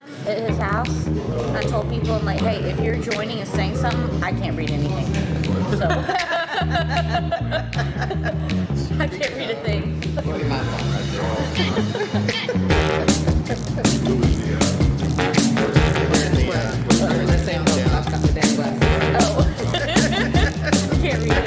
At his house, I told people, I'm like, hey, if you're joining and saying something, I can't read anything. So I can't read a thing. Give me my phone right there. We're in the same boat. I've got the damn glasses. Oh. Can't read it.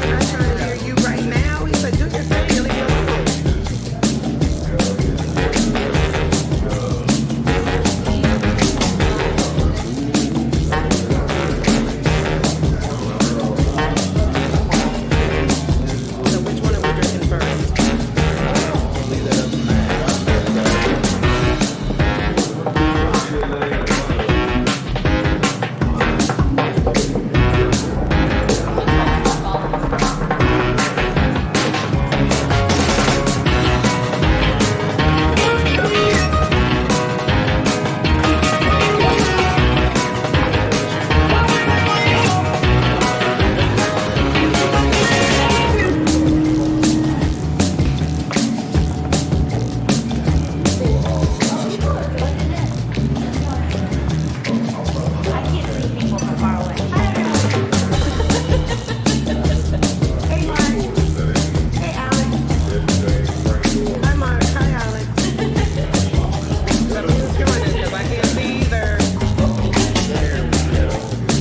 I'm trying to hear you right now. He said, do your thing, leave me alone. So which one are we drinking first? Hi, Mark. Hi, Alex. Something's joining because I can't see either.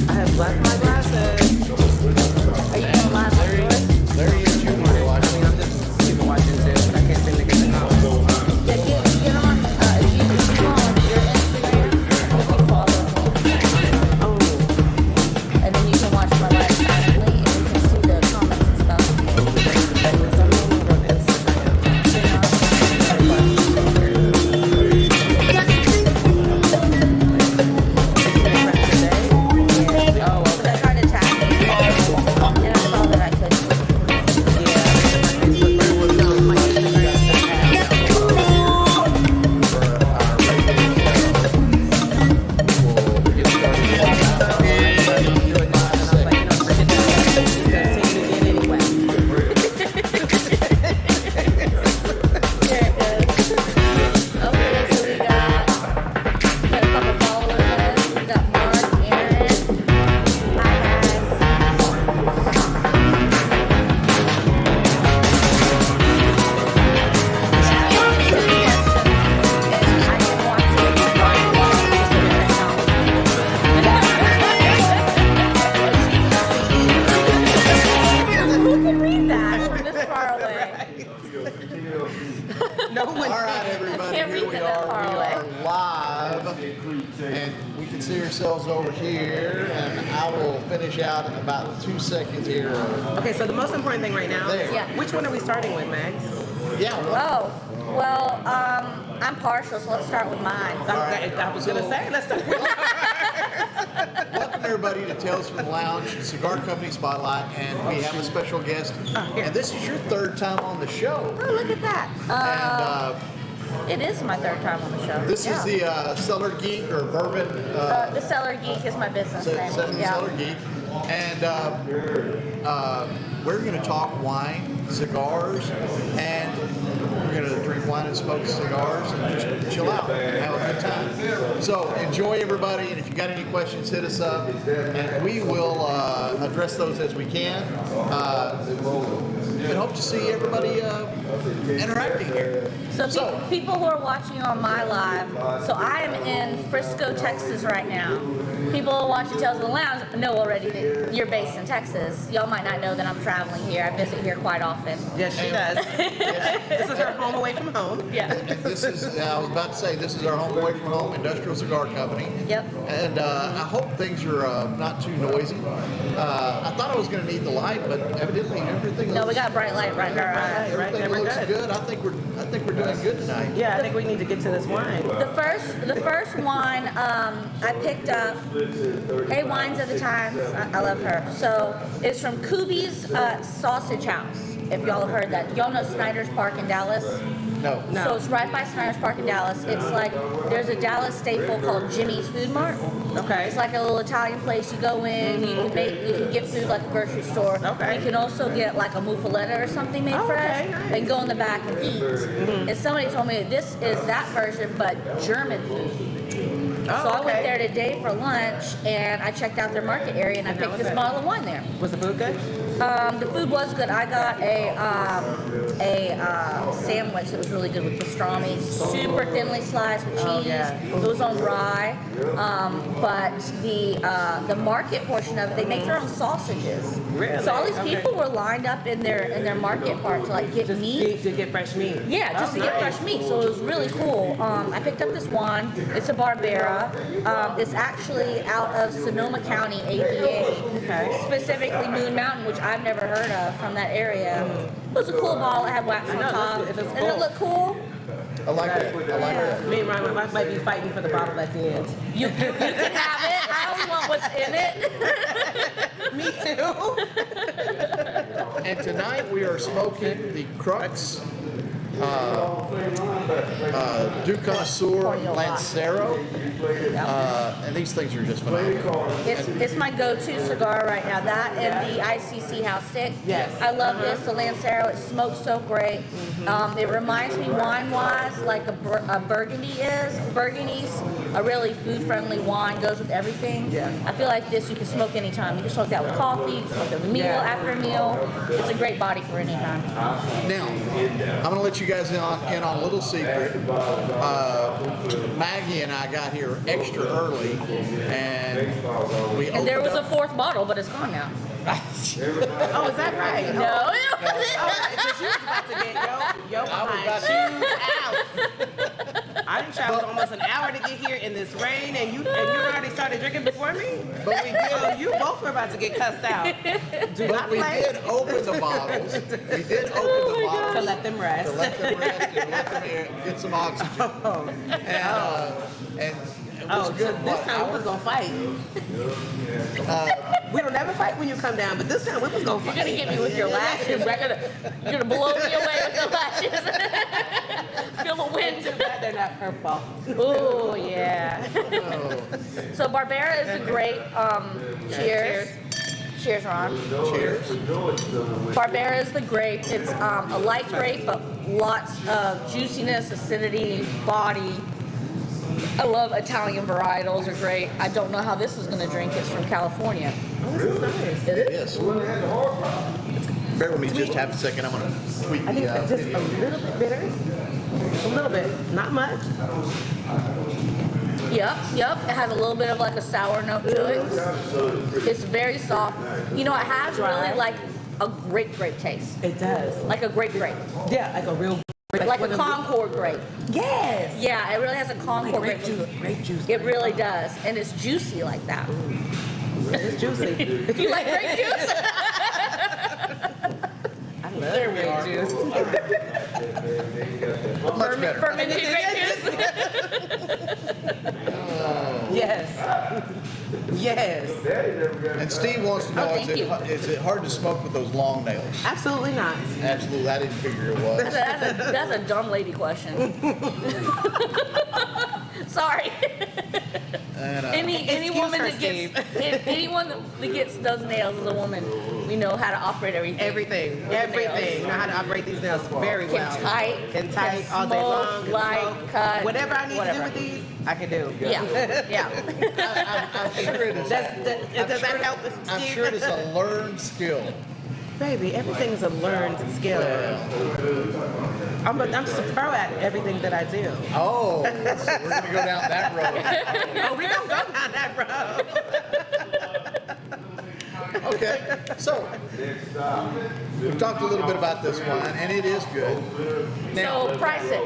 I have left my glasses. Are you going live on yours? There you two are watching. I'm just people watching this, but I can't seem to get the comment. Yeah, get on, if you go on your Instagram, if you follow me, Oh, and then you can watch my live silently, and you can see the comments and stuff. because I'm no longer on Instagram. Oh, well, 'cause I tried to tag you, and I saw that I couldn't. There it goes. Okay, so we got a couple followers. We got Mark, Aaron, hi guys. Who can read that from this far away? No one. All right, everybody, Can't here read we that are. far We away. are live, and we can see ourselves over here. And I will finish out in about 2 seconds here. Okay, so the most important thing right now. There. Yeah. Which one are we starting with, Max? Yeah. Well, Oh, well, I'm partial, so let's start with mine. I was gonna say, let's start with. welcome everybody to Tales from the Lounge, Cigar Company Spotlight, and we have a special guest. here. And this is your third time on the show. Oh, look at that. And It is my third time on the show. this Yeah. is the CellarGeek or bourbon. The CellarGeek is my business name. Yeah. CellarGeek, and we're going to talk wine, cigars, and we're going to drink wine and smoke cigars and just chill out and have a good time. So enjoy, everybody, and if you got any questions, hit us up, and we will address those as we can. And hope to see everybody interacting here. So people who are watching on my live, so I am in Frisco, Texas right now. People who watch Tales of the Lounge know already that you're based in Texas. Y'all might not know that I'm traveling here. I visit here quite often. Yes, she does. This is her home away from home. Yeah. This is, I was about to say, this is our home away from home industrial cigar company. Yep. And I hope things are not too noisy. I thought I was going to need the light, but evidently everything looks, No, we got bright light right in our eyes. Right, everything yeah, we're looks good. good. I think we're doing good tonight. Yeah, I think we need to get to this wine. The first wine I picked up, A Wines of the Times. I love her. So it's from Kubi's Sausage House. If y'all have heard that, y'all know Snyder's Park in Dallas. No. No. So it's right by Snyder's Park in Dallas. It's like, there's a Dallas staple called Jimmy's Food Mart. Okay. It's like a little Italian place. You go in, you can get food like a grocery store. Okay. You can also get like a muffaletta or something made fresh, Okay, nice. and go in the back and eat. And somebody told me this is that version, but German food. So I went there today for lunch, and I checked out their market area, and I picked this bottle of wine there. Was the food good? The food was good. I got a sandwich that was really good with pastrami, super thinly sliced with cheese. Oh, yeah. It was on rye, but the market portion of it, they make their own sausages. Really? So all these Okay. people were lined up in their market part to like get Just meat. to get fresh meat. Yeah, just to get fresh meat. So it was really cool. I picked up this one. It's a Barbera. It's actually out of Sonoma County, ABA. Okay. Specifically Moon Mountain, which I've never heard of from that area. It was a cool bottle. It had wax on know, top. it looks And it cool. looked cool. I like that. I like that. Me and Ryan might be fighting for the bottle at the end. You can have it. I only want what's in it. Me too. And tonight we are smoking the Crux Du Connoisseur Lancero. And these things are just phenomenal. It's my go-to cigar right now. That and the ICC house stick. Yes. I love this, the Lancero. It smokes so great. It reminds me wine-wise like a Burgundy is. Burgundy's a really food-friendly wine, goes with everything. Yeah. I feel like this you can smoke anytime. You can smoke that with coffee, you can smoke it with a meal, after a meal. It's a great body for any time. Now, I'm going to let you guys in on a little secret. Maggie and I got here extra early, and we And there was opened a fourth bottle, but it's gone now. Oh, is that right? No. Oh, because you was about to get yo behind chewed out. I done traveled almost an hour to get here in this rain, and you already started drinking before me. But we did. Oh, you both were about to get cussed out. Do not But we play. did open the bottles. We did open the bottles To let them rest. to let them rest and let them get some oxygen. And it was Oh, a good this time we was gonna fight. We don't ever fight when you come down, but this time we was gonna fight. You're gonna get me with your lashes. You're gonna blow me away with your lashes. Feel the wind. Too bad they're not purple. Oh yeah. So Barbera is a great. Cheers. Cheers, Ron. cheers. Barbera is the grape. It's a light grape, but lots of juiciness, acidity, body. I love Italian varietals. Are great. I don't know how this is gonna drink. It's from California. Oh, this is nice. Is It it? is. Bear with me just half a second. I'm going to tweak I think the it's just a video. little bit bitter. Just a little bit, not much. Yep. It has a little bit of like a sour note to it. It's very soft. You know, it has Dry. really like a grape taste. It does. Like a grape. Yeah, like a real. Like one a of the- Concord grape. Yes. Yeah, it really has a Concord Grape grape. juice. Grape juice. It really does. And it's juicy like that. It's juicy. You like grape juice? I love grape juice. Much better. Fermented grape juice? Yes. Yes. And Steve wants to know, thank you. is it hard to smoke with those long nails? Absolutely not. Absolutely, I didn't figure it was. That's a dumb lady question. Sorry. And, Any Excuse woman her, that gets anyone that gets does nails is a woman. We know how to operate everything. Everything. With Everything. nails. Know how to operate these nails very Can well. tight, Can tight can all day smoke, long. Can light, smoke. cut, Whatever I need whatever. to do with these, I can do. Yeah. I'm sure it is. Does that help? I'm Steve? sure it is a learned skill. Baby, everything is a learned skill. I'm just a pro at everything that I do. Oh, so we're gonna go down that road. Oh, we don't go down that road. Okay, so we've talked a little bit about this wine, and it is good. Now, So price it.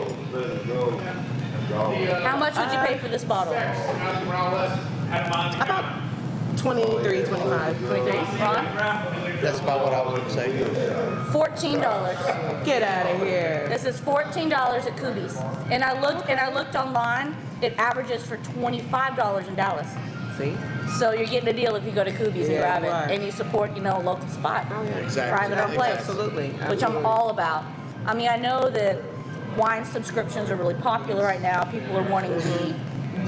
How much would you pay for this bottle? About 23, 25. 23. Ron? that's about what I was gonna say. $14. Get out of here. This is $14 at Kubi's. And I looked online. It averages for $25 in Dallas. See? So you're getting a deal if you go to Kubi's and Yeah, grab you it, are. and you support, a local spot, Oh, yeah. Exactly. private or place, Absolutely. which I'm all about. I mean, I know that wine subscriptions are really popular right now. People are wanting the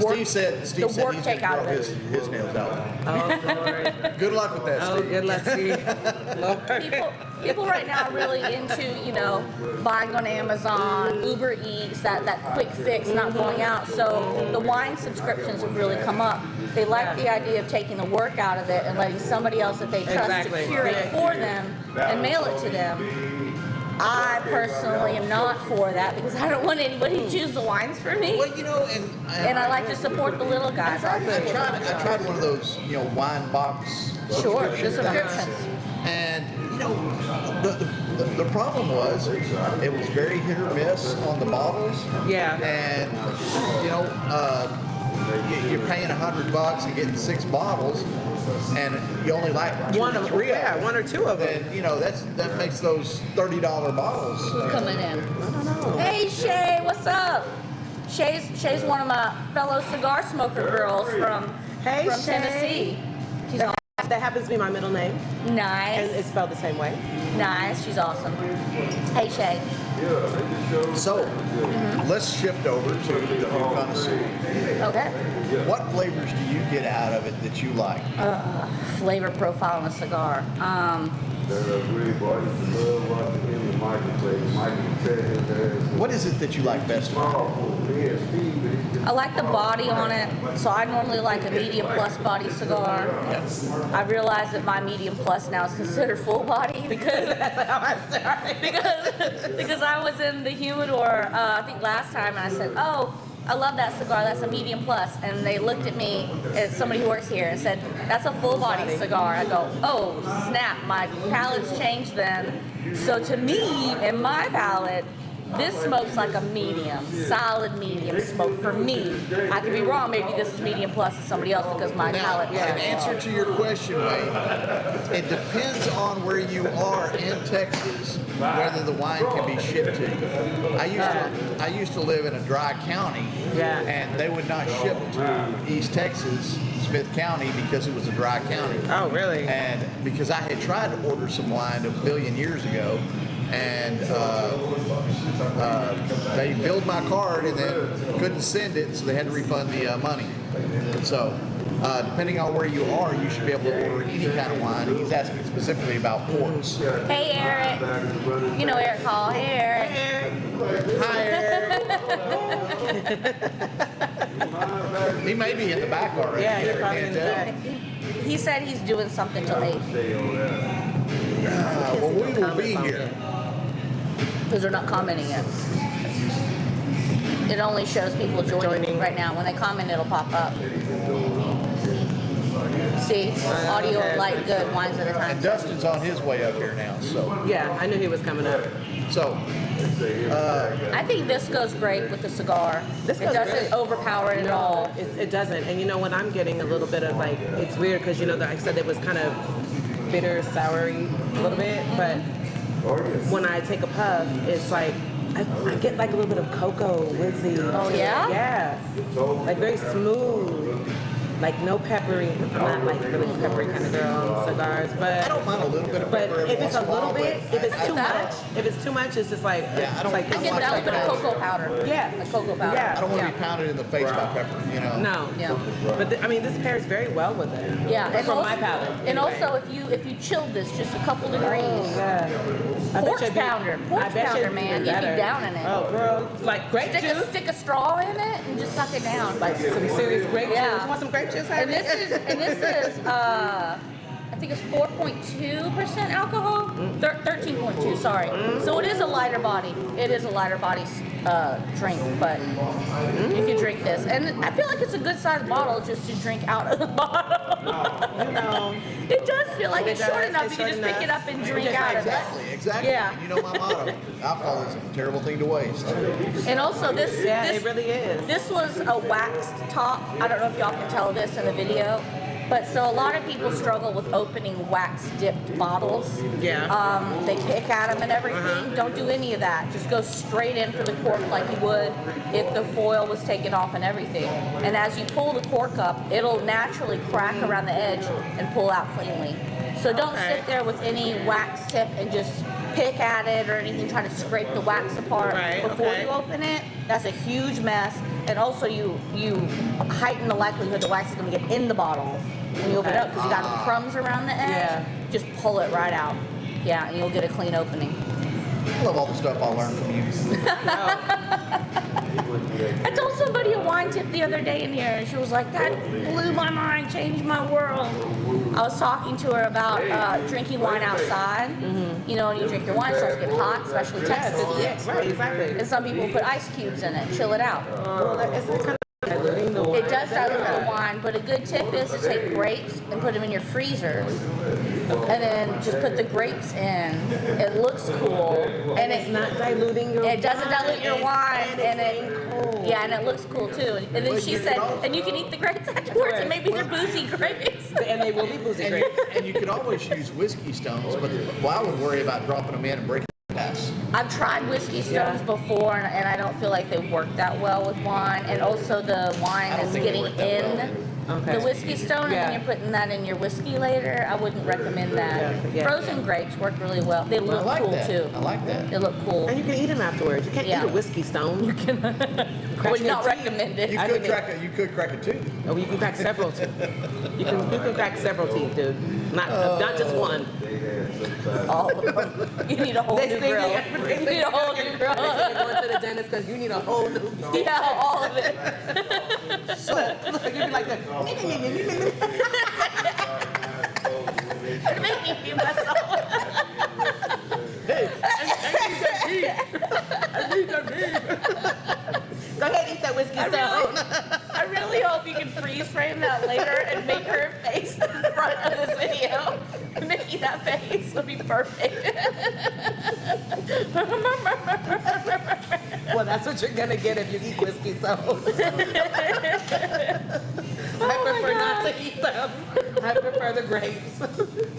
work, Steve said the work he's take gonna out grow of it. his nails out. Oh, Lord. Good luck with that, Oh, Steve. good luck, Steve. Lord. People right now are really into, you know, buying on Amazon, Uber Eats, that quick fix, not going out. So the wine subscriptions have really come up. They like the idea of taking the work out of it and letting somebody else that they trust to curate for them and mail it to them. I personally am not for that because I don't want anybody to choose the wines for me. Well, you know, And I like to support the little guys. I tried one of those, you know, wine box Sure, the subscriptions. subscriptions. And you know, the problem was it was very hit or miss on the bottles. Yeah. And you know, you're paying $100 and getting 6 bottles, and you only like One or 3 of them. 1 or 2 of them. And you know that makes those $30 bottles. Who's coming in? I don't know. Hey Shay, what's up? Shay's one of my fellow cigar smoker girls from Hey, from Shay. Tennessee. She's That happens to be my middle name, and nice. it's spelled the same way. Nice. She's awesome. Hey Shay. So let's shift over to the new connoisseur. Okay. What flavors do you get out of it that you like? Flavor profile in a cigar. What is it that you like best about it? I like the body on it, so I normally like a medium plus body cigar. I realize that my medium plus now is considered full body because because I was in the humidor I think last time and I said, oh, I love that cigar, that's a medium plus, and they looked at me as somebody who works here and said, that's a full body cigar. I go, oh snap, my palate's changed then. So to me, in my palate, this smokes like a medium, solid medium smoke for me. I could be wrong, maybe this is medium plus to somebody else because my Now, palate. in answer to your question, Wayne, it depends on where you are in Texas whether the wine can be shipped to you. I used to live in a dry county, and they would not ship to East Texas, Smith County, because it was a dry county. Oh, really? And because I had tried to order some wine a billion years ago, and they billed my card and then couldn't send it, so they had to refund the money. So, depending on where you are, you should be able to order any kind of wine. He's asking specifically about ports. Hey Eric, you know Eric Hall. Hey Eric. Hi, Eric. He may be in the back already. Yeah, he's Eric, probably can't in the tell. back. He said he's doing something till 8 Well, we will be here. because they're not commenting yet. It only shows people joining right now. When they comment, it'll pop up. See, audio, light, good, wines at a time. And Dustin's on his way up here now, so. Yeah, I knew he was coming up. So, I think this goes great with the cigar. This It goes doesn't great. overpower it at all. It doesn't. And you know what? I'm getting a little bit of like, it's weird because you know, like I said, it was kind of bitter, soury a little bit. But when I take a puff, it's like, I get like a little bit of cocoa whizzy. Oh, yeah? Yeah. Like very smooth. Like no peppery. I'm not like really peppery kind of girl on cigars, I but don't mind a little bit of but pepper every if it's once a in a while, little bit, but if it's too that. much, if it's too much, it's just like Yeah, I don't- like I I get like that little bit of pepper. cocoa powder. Yeah. Like cocoa powder. Yeah. I don't want to be pounded in the face by pepper, you know. No. Yeah. But I mean, this pairs very well with it. Yeah, and From also, my palate. and anyway. also if you chilled this just a couple degrees, Yeah. I bet porch you'd be- pounder, I porch bet pounder, you'd be man, you'd be better. down in it. Oh, girl, like grape juice, Stick a straw in it and just suck it down. like some serious grape Yeah. juice. You want some grape juice? And honey? this is I think it's 4.2% alcohol. 13.2, sorry. So it is a lighter body. It is a lighter body drink, but you can drink this. And I feel like it's a good sized bottle just to drink out of the bottle. You know, It does feel like It it's short does, enough it's you can short just pick it enough. up and drink Just out like of it. Exactly. Yeah. You know my motto. Alcohol is a terrible thing to waste. And also this yeah, this it really is. This was a waxed top. I don't know if y'all can tell this in the video, but so a lot of people struggle with opening wax dipped bottles. Yeah. They pick at them and everything. Don't do any of that. Just go straight in for the cork like you would if the foil was taken off and everything. And as you pull the cork up, it'll naturally crack around the edge and pull out cleanly. So don't Okay. sit there with any wax tip and just pick at it or anything, trying to scrape the wax apart before you open it. That's a huge mess. And also you heighten the likelihood the wax is going to get in the bottle when you open it up because you got the crumbs around the edge. Yeah. Just pull it right out. Yeah, and you'll get a clean opening. I love all the stuff I learned from you. I told somebody a wine tip the other day in here, and she was like, that blew my mind, changed my world. I was talking to her about drinking wine outside. You know, when you drink your wine, it starts to get hot, especially Texas. Yes, right, exactly. And some people put ice cubes in it, chill it out. Well, it's kind of diluting the wine. It does dilute the wine, but a good tip is to take grapes and put them in your freezer. And then just put the grapes in. It looks cool. And It's not diluting your wine. it doesn't dilute your wine, and cool. yeah, and it looks cool too. And then she said, and you can eat the grapes afterwards, and maybe they're boozy grapes. And they will be boozy And grapes. you could always use whiskey stones, but I would worry about dropping them in and breaking the glass. I've tried whiskey stones before, and I don't feel like they work that well with wine. And also, the wine is getting in the whiskey stone, and then you're putting that in your whiskey later. I wouldn't recommend that. Frozen grapes work really well. They look cool too. I like that. They look cool. And you can eat them afterwards. You can't eat a whiskey stone. You can. I would not recommend it. You could crack a tooth. Oh, you can crack several teeth. You can crack several teeth, dude. Not just one. All of them. You need a whole new grill. You need a whole new grill. They're going to the dentist because you need a whole new. Yeah, all of it. So, look, you'd be like that. You're making me myself. Hey, I need that beef. Go ahead, eat that whiskey stone. I really hope you can freeze frame that later and make her face in front of this video. Making that face would be perfect. Well, that's what you're gonna get if you eat whiskey stones. I prefer not to eat them. I prefer the grapes,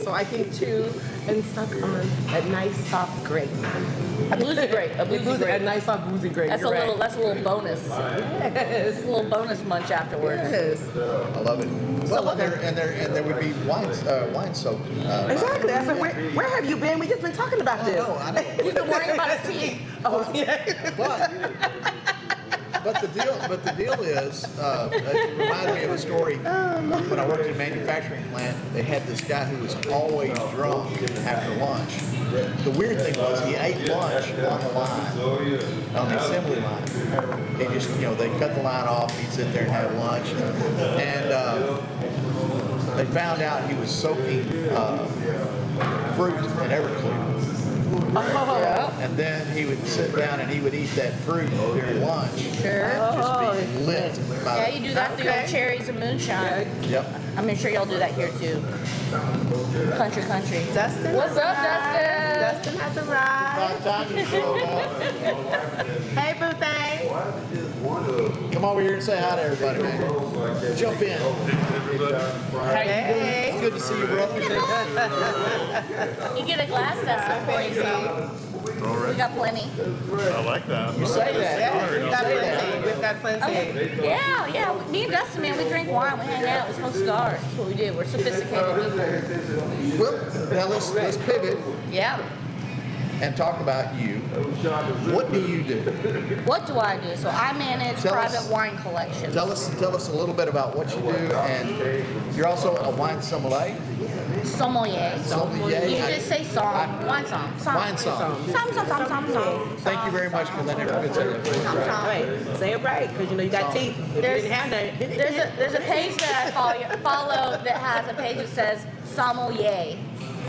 so I can chew and suck on a nice soft grape. A boozy grape. A boozy A grape. nice soft boozy grape. That's a You're little. right. That's a little bonus. Yes. It's a little bonus munch afterwards. Yes. I love it. Well, and there would be wine soaked. Exactly. I said, where have you been? We just been talking about this. I know. You've been worrying about his teeth. Oh, yeah. But the deal is, it reminds me of a story. When I worked in a manufacturing plant, they had this guy who was always drunk after lunch. The weird thing was he ate lunch on the line, on the assembly line. He just, they cut the line off, he'd sit there and have lunch. And they found out he was soaking fruit in Everclear. And then he would sit down and he would eat that fruit during lunch. Sure. Just be lit. Yeah, you do that through your cherries and moonshine. Yep. I'm sure y'all do that here too. Country. Dustin. What's up, Dustin? Dustin has arrived. Time you showed up. Hey, boo thing. Come over here and say hi to everybody, man. Jump in. Hey. It's good to see you, brother. You get a glass Dustin for yourself. We got plenty. I like that. You say that. Yeah, we've got plenty. Yeah. Me and Dustin, man, we drink wine, we hang out, we smoke cigars. That's what we do. We're sophisticated people. Well, now let's pivot Yeah. and talk about you. What do you do? What do I do? So I manage Tell us. private wine collections. Tell us a little bit about what you do, and you're also a wine sommelier. Sommelier. Sommelier. You just say song. Wine song. Wine song. Song. Thank you very much for letting everybody say that. Wait, say it right, because you got teeth. If you There's- didn't have that, There's a page that I follow that has a page that says sommelier.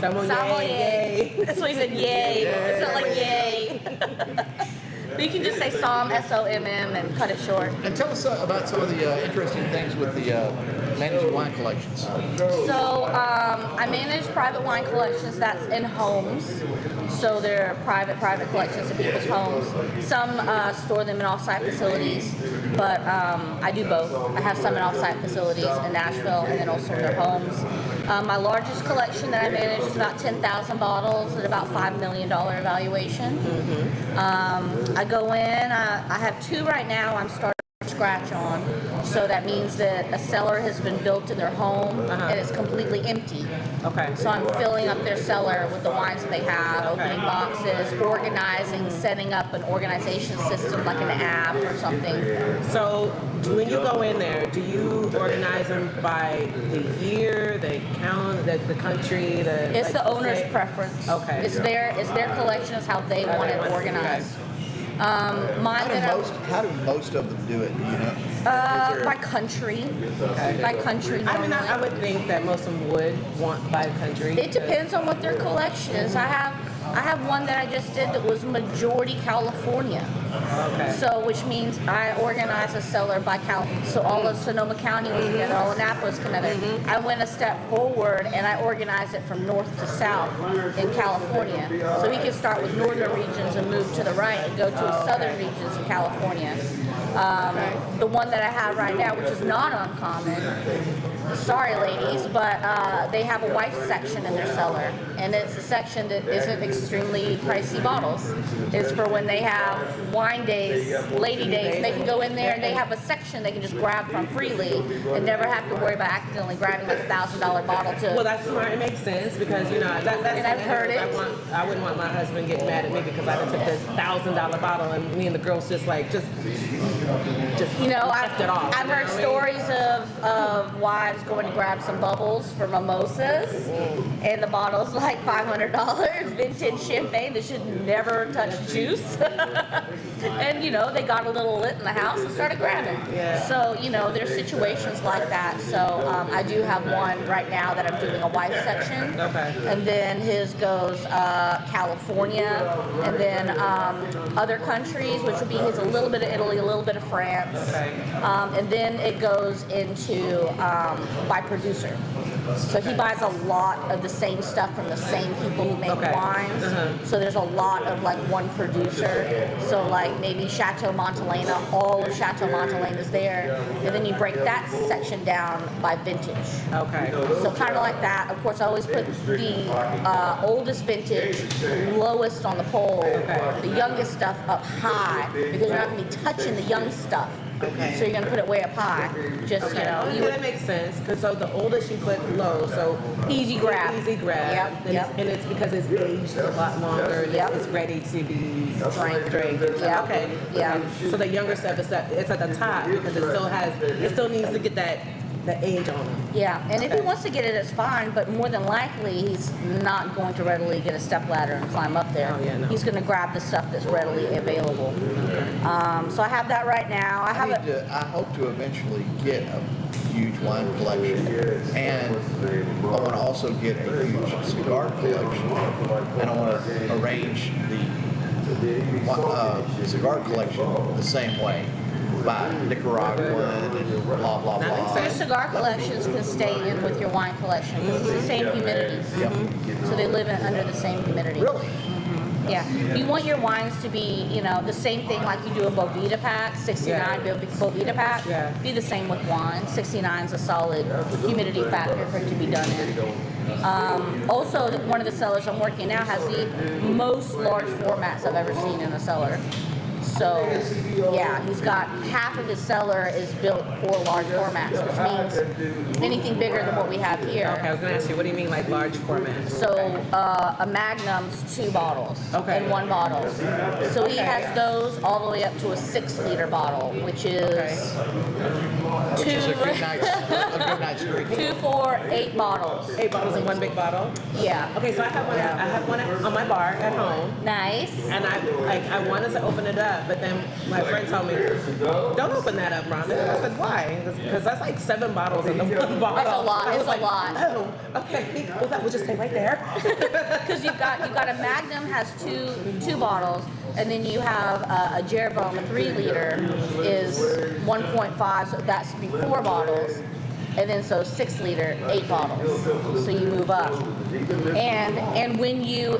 Sommelier. That's what he said, yay. It's not like yay. But you can just say Somm, SOMM, and cut it short. And tell us about some of the interesting things with the managing wine collections. So I manage private wine collections that's in homes. So they're private collections in people's homes. Some store them in off-site facilities, but I do both. I have some in off-site facilities in Nashville and then also in their homes. My largest collection that I manage is about 10,000 bottles at about $5 million evaluation. I go in, I have two right now I'm starting scratch on. So that means that a cellar has been built in their home and it's completely empty. Okay. So I'm filling up their cellar with the wines that they have, opening boxes, organizing, setting up an organization system like an app or something. So when you go in there, do you organize them by the year, the count, the country, the? It's like, the owner's say- preference. Okay. It's their collection is how they want it organized. Mine How do most of them do it? Do you know? by country. By country I mean, normally. I would think that most of them would want by country. It depends on what their collection is. I have one that I just did that was majority California. Okay. So, which means I organize a cellar by so all of Sonoma County was together, all of Napa was together. I went a step forward and I organized it from north to south in California. So we can start with northern regions and move to the right and go to southern regions in California. The one that I have right now, which is not uncommon, sorry ladies, but they have a wife section in their cellar, and it's a section that isn't extremely pricey bottles. It's for when they have wine days, lady days, they can go in there and they have a section they can just grab from freely and never have to worry about accidentally grabbing like $1,000 bottle to. Well, that's smart. It makes sense because that's. And I've heard it. I wouldn't want my husband getting mad at me because I took this $1,000 bottle and me and the girls just left it off. I've heard stories of wives going to grab some bubbles for mimosas, and the bottle's like $500, vintage champagne that should never touch juice. And they got a little lit in the house and started grabbing. Yeah. So there's situations like that. So I do have one right now that I'm doing a wife section. Okay. And then his goes California, and then other countries, which would be his a little bit of Italy, a little bit of France, and then it goes into by producer. So he buys a lot of the same stuff from the same people who make wines. So there's a lot of like one producer. So like maybe Chateau Montelena, all of Chateau Montelena is there, and then you break that section down by vintage. Okay. So kind of like that. Of course, I always put the oldest vintage lowest on the pole, the youngest stuff up high, because you're not going to be touching the young stuff. Okay. So you're going to put it way up high. Just, that makes sense. Because so the oldest you put low, so easy grab. Easy grab. Yep. And it's because it's aged a lot longer. And it's ready to be drank. Yep. Okay. Yeah. Okay. So the younger stuff is it's at the top because it still needs to get the age on them. Yeah, and if he wants to get it, it's fine, but more than likely, he's not going to readily get a stepladder and climb up there. Oh, yeah, no. He's going to grab the stuff that's readily available. So I have that right now. I hope to eventually get a huge wine collection, and I want to also get a huge cigar collection, and I want to arrange the cigar collection the same way. By Nicaraguan and blah blah blah. Your cigar collections can stay in with your wine collection because it's the same humidity. Yep. So they live under the same humidity. Really? Yeah. You want your wines to be, the same thing like you do a Bovita pack, 69 Bovita pack. Yeah. Be the same with wine. 69 is a solid humidity factor for it to be done in. Also, one of the cellars I'm working now has the most large formats I've ever seen in a cellar. So, yeah, he's got half of his cellar is built for large formats, which means anything bigger than what we have here. Okay, I was going to ask you, what do you mean like large format? So, a Magnum's 2 bottles in one bottle. So he has those all the way up to a 6-liter bottle, which is Which is a good night's drink. 2, 4, 8 bottles. 8 bottles in one big bottle? Yeah. Okay, so I have one on my bar at home. Nice. And I wanted to open it up, but then my friend told me, don't open that up, Rhonda. I said, why? Because that's like 7 bottles in the one bottle. That's a lot. I was It's a lot. Oh, okay. Well, that will just stay right there. Because you've got a Magnum has two bottles, and then you have a Jeroboam, a 3-liter is 1.5, so that's 4 bottles. And then so 6-liter, 8 bottles. So you move up. And when you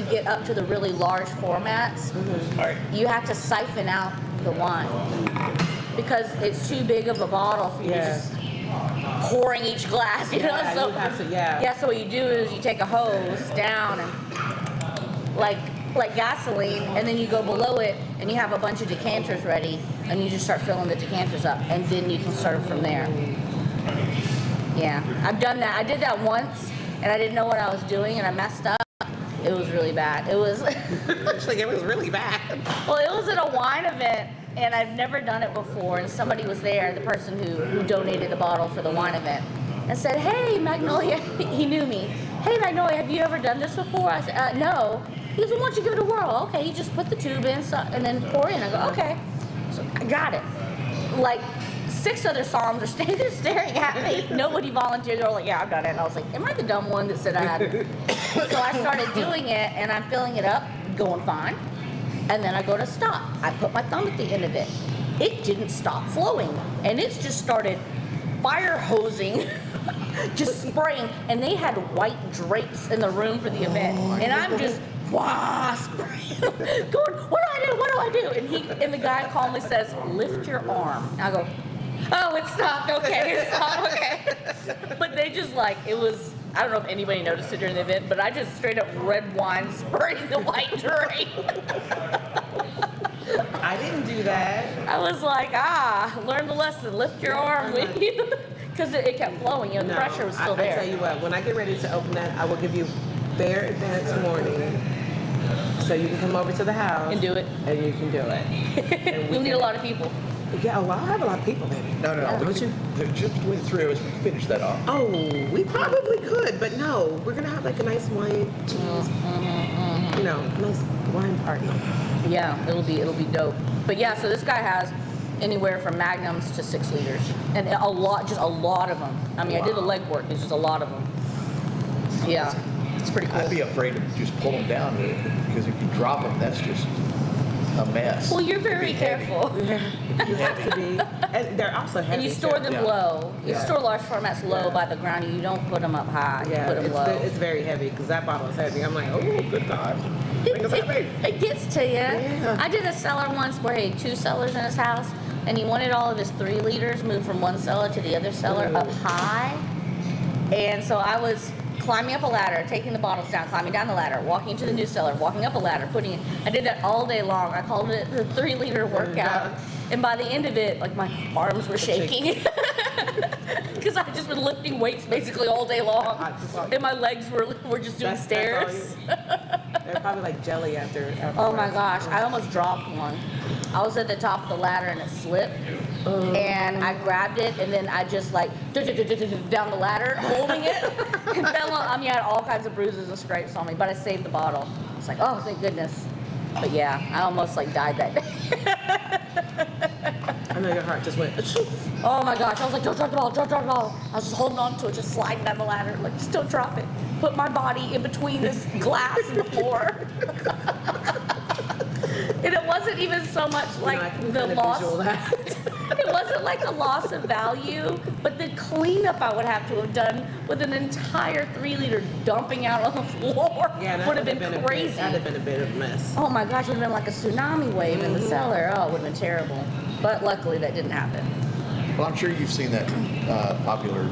get up to the really large formats, you have to siphon out the wine. Because it's too big of a bottle for you to just pouring each glass, So you have to, so what you do is you take a hose down and like gasoline, and then you go below it and you have a bunch of decanters ready, and you just start filling the decanters up, and then you can serve from there. Yeah, I've done that. I did that once, and I didn't know what I was doing, and I messed up. It was really bad. It was Actually, it was really bad. well, it was at a wine event, and I've never done it before. And somebody was there, the person who donated the bottle for the wine event, and said, "Hey, Magnolia," he knew me. "Hey, Magnolia, have you ever done this before?" I said, "No." He goes, "Well, why don't you give it a whirl?" Okay, you just put the tube in and then pour in. I go, "Okay." So I got it. Like 6 other psalms are standing there staring at me. Nobody volunteered. They were like, "Yeah, I've done it." And I was like, "Am I the dumb one that said I hadn't?" So I started doing it, and I'm filling it up, going fine. And then I go to stop. I put my thumb at the end of it. It didn't stop flowing, and it's just started fire hosing, just spraying. And they had white drapes in the room for the event, and I'm just spraying, going, "What do I do? What do I do?" And the guy calmly says, "Lift your arm." I go, "Oh, it stopped. Okay, it stopped. Okay." But they just it was. I don't know if anybody noticed it during the event, but I just straight up red wine sprayed the white drape. I didn't do that. I was like, learn the lesson. Lift your arm with you. Because it kept flowing. The pressure was still there. I tell you what, when I get ready to open that, I will give you fair advance warning. So you can come over to the house. And do it. And you can do it. You'll need a lot of people. Yeah, I have a lot of people, baby. No. Don't you? Just between the 3 of us, we can finish that off. Oh, we probably could, but no. We're going to have a nice wine, cheese, nice wine party. Yeah, it'll be dope. But yeah, so this guy has anywhere from magnums to 6 liters, and a lot of them. I mean, I did the legwork. It's just a lot of them. Yeah, it's pretty cool. I'd be afraid to just pull them down because if you drop them, that's just a mess. Well, you're very careful. You have to be. And they're also heavy. And you store them low. You store large formats low by the ground. You don't put them up high. You put them low. It's very heavy because that bottle is heavy. I'm like, oh, good God. It gets to you. Yeah. I did a cellar once where he had 2 cellars in his house, and he wanted all of his 3 liters moved from one cellar to the other cellar up high. And so I was climbing up a ladder, taking the bottles down, climbing down the ladder, walking to the new cellar, walking up a ladder, putting it. I did that all day long. I called it the 3-liter workout. And by the end of it, my arms were shaking. Because I'd just been lifting weights basically all day long. And my legs were just doing stairs. They're probably like jelly after. Oh my gosh, I almost dropped one. I was at the top of the ladder and it slipped. And I grabbed it and then I just down the ladder, holding it. And fell on, I had all kinds of bruises and scrapes on me, but I saved the bottle. It's like, oh, thank goodness. But yeah, I almost died that day. I know your heart just went. Oh my gosh, I was like, don't drop the ball, don't drop the ball. I was just holding on to it, just sliding down the ladder, just don't drop it. Put my body in between this glass and the floor. And it wasn't even so much the loss. It wasn't the loss of value, but the cleanup I would have to have done with an entire 3-liter dumping out on the floor would have been crazy. That would have been a bit of a mess. Oh my gosh, it would have been like a tsunami wave in the cellar. Oh, it would have been terrible. But luckily that didn't happen. Well, I'm sure you've seen that popular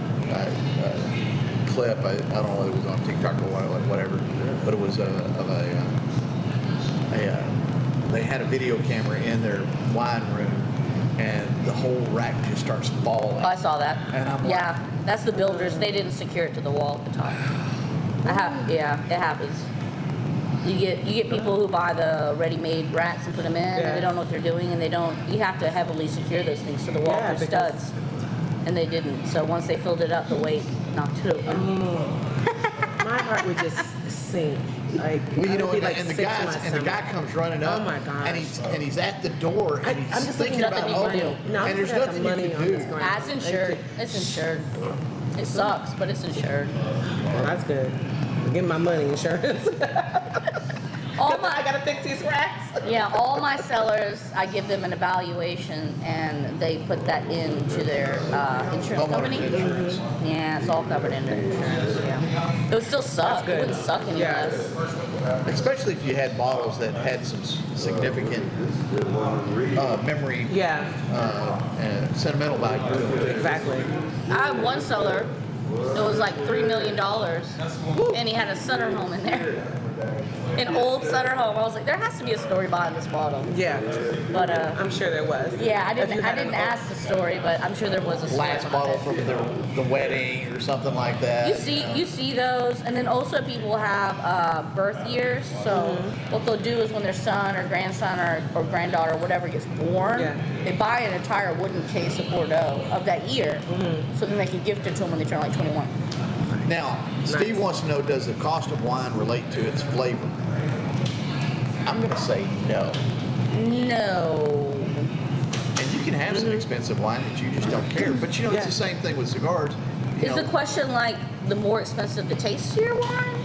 clip. I don't know whether it was on TikTok or whatever, but it was they had a video camera in their wine room, and the whole rack just starts falling. Oh, I saw that. And I'm that's the builders. They didn't secure it to the wall at the top. It happens. You get people who buy the ready-made racks and put them in, and they don't know what they're doing, and you have to heavily secure those things to the wall with studs, and they didn't. So once they filled it up, the weight knocked it open. My heart would just sink. The guy comes running up. Oh my gosh. And he's at the door, and he's I'm just thinking looking about nothing you and there's nothing you can do. It's insured. It's insured. It sucks, but it's insured. Well, that's good. Give me my money, insurance. I gotta fix these racks. Yeah, all my sellers, I give them an evaluation, and they put that into their insurance company. Insurance. Yeah, it's all covered in their insurance. Yeah, it would still suck. It wouldn't suck any less. Especially if you had bottles that had some significant memory, and sentimental value to them. Exactly. I have one seller. It was like $3 million, and he had a Sutter home in there. an old Sutter home. I was like, there has to be a story behind this bottle. Yeah, But I'm sure there was. yeah, I If you didn't had I didn't an old- ask the story, but I'm sure there was a story Last behind bottle it. from the wedding or something like that. You see those, and then also people have birth years. So what they'll do is when their son or grandson or granddaughter or whatever gets born, they buy an entire wooden case of Bordeaux of that year, so then they can gift it to them when they turn like 21. Now, Steve wants to know, does the cost of wine relate to its flavor? I'm going to say no. No. And you can have some expensive wine that you just don't care. But you know, it's the same thing with cigars. You Is know, the question like the more expensive the tastier wine?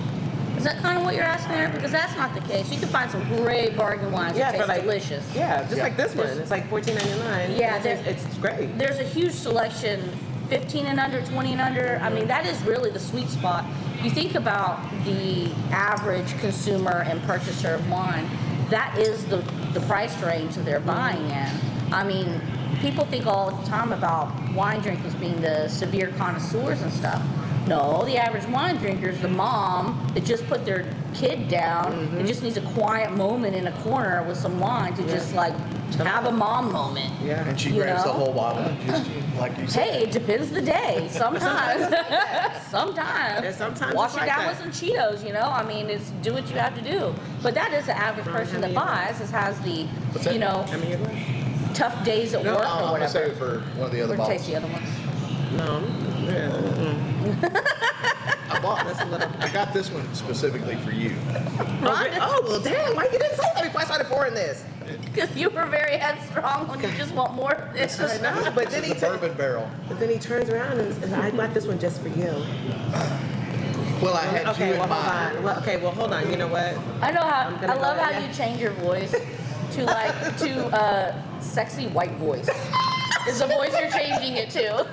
Is that kind of what you're asking there? Because that's not the case. You can find some great bargain wines that taste delicious. Yeah, just like this one. It's like $14.99. Yeah, it's great. There's a huge selection, 15 and under, 20 and under. I mean, that is really the sweet spot. You think about the average consumer and purchaser of wine, that is the price range that they're buying in. I mean, people think all the time about wine drinkers being the severe connoisseurs and stuff. No, the average wine drinker is the mom that just put their kid down and just needs a quiet moment in a corner with some wine to just like have a mom moment. Yeah. and she you grabs the know? whole bottle, just like you said. Hey, it depends the day. Sometimes. Sometimes. And sometimes Wash it's it like down that. with some Cheetos, you know? I mean, it's do what you have to do. But that is the average person that buys, has the, What's that? you know, I mean, it was. tough days at No, work I'm or going to save whatever. it for one of the other Or bottles. taste the other ones. No. I bought this. I got this one specifically for you. Oh, well, damn. Why you didn't say that before I started pouring this? Because you were very headstrong when you just want more of this. I know, but then This is a bourbon barrel. turns around and I got this one just for you. Well, I had Okay, you in well, mind. hold on. Well, okay, well, hold on. You know what? I know how. I'm gonna I love go how ahead. you change your voice to sexy white voice. Is the voice you're changing it to?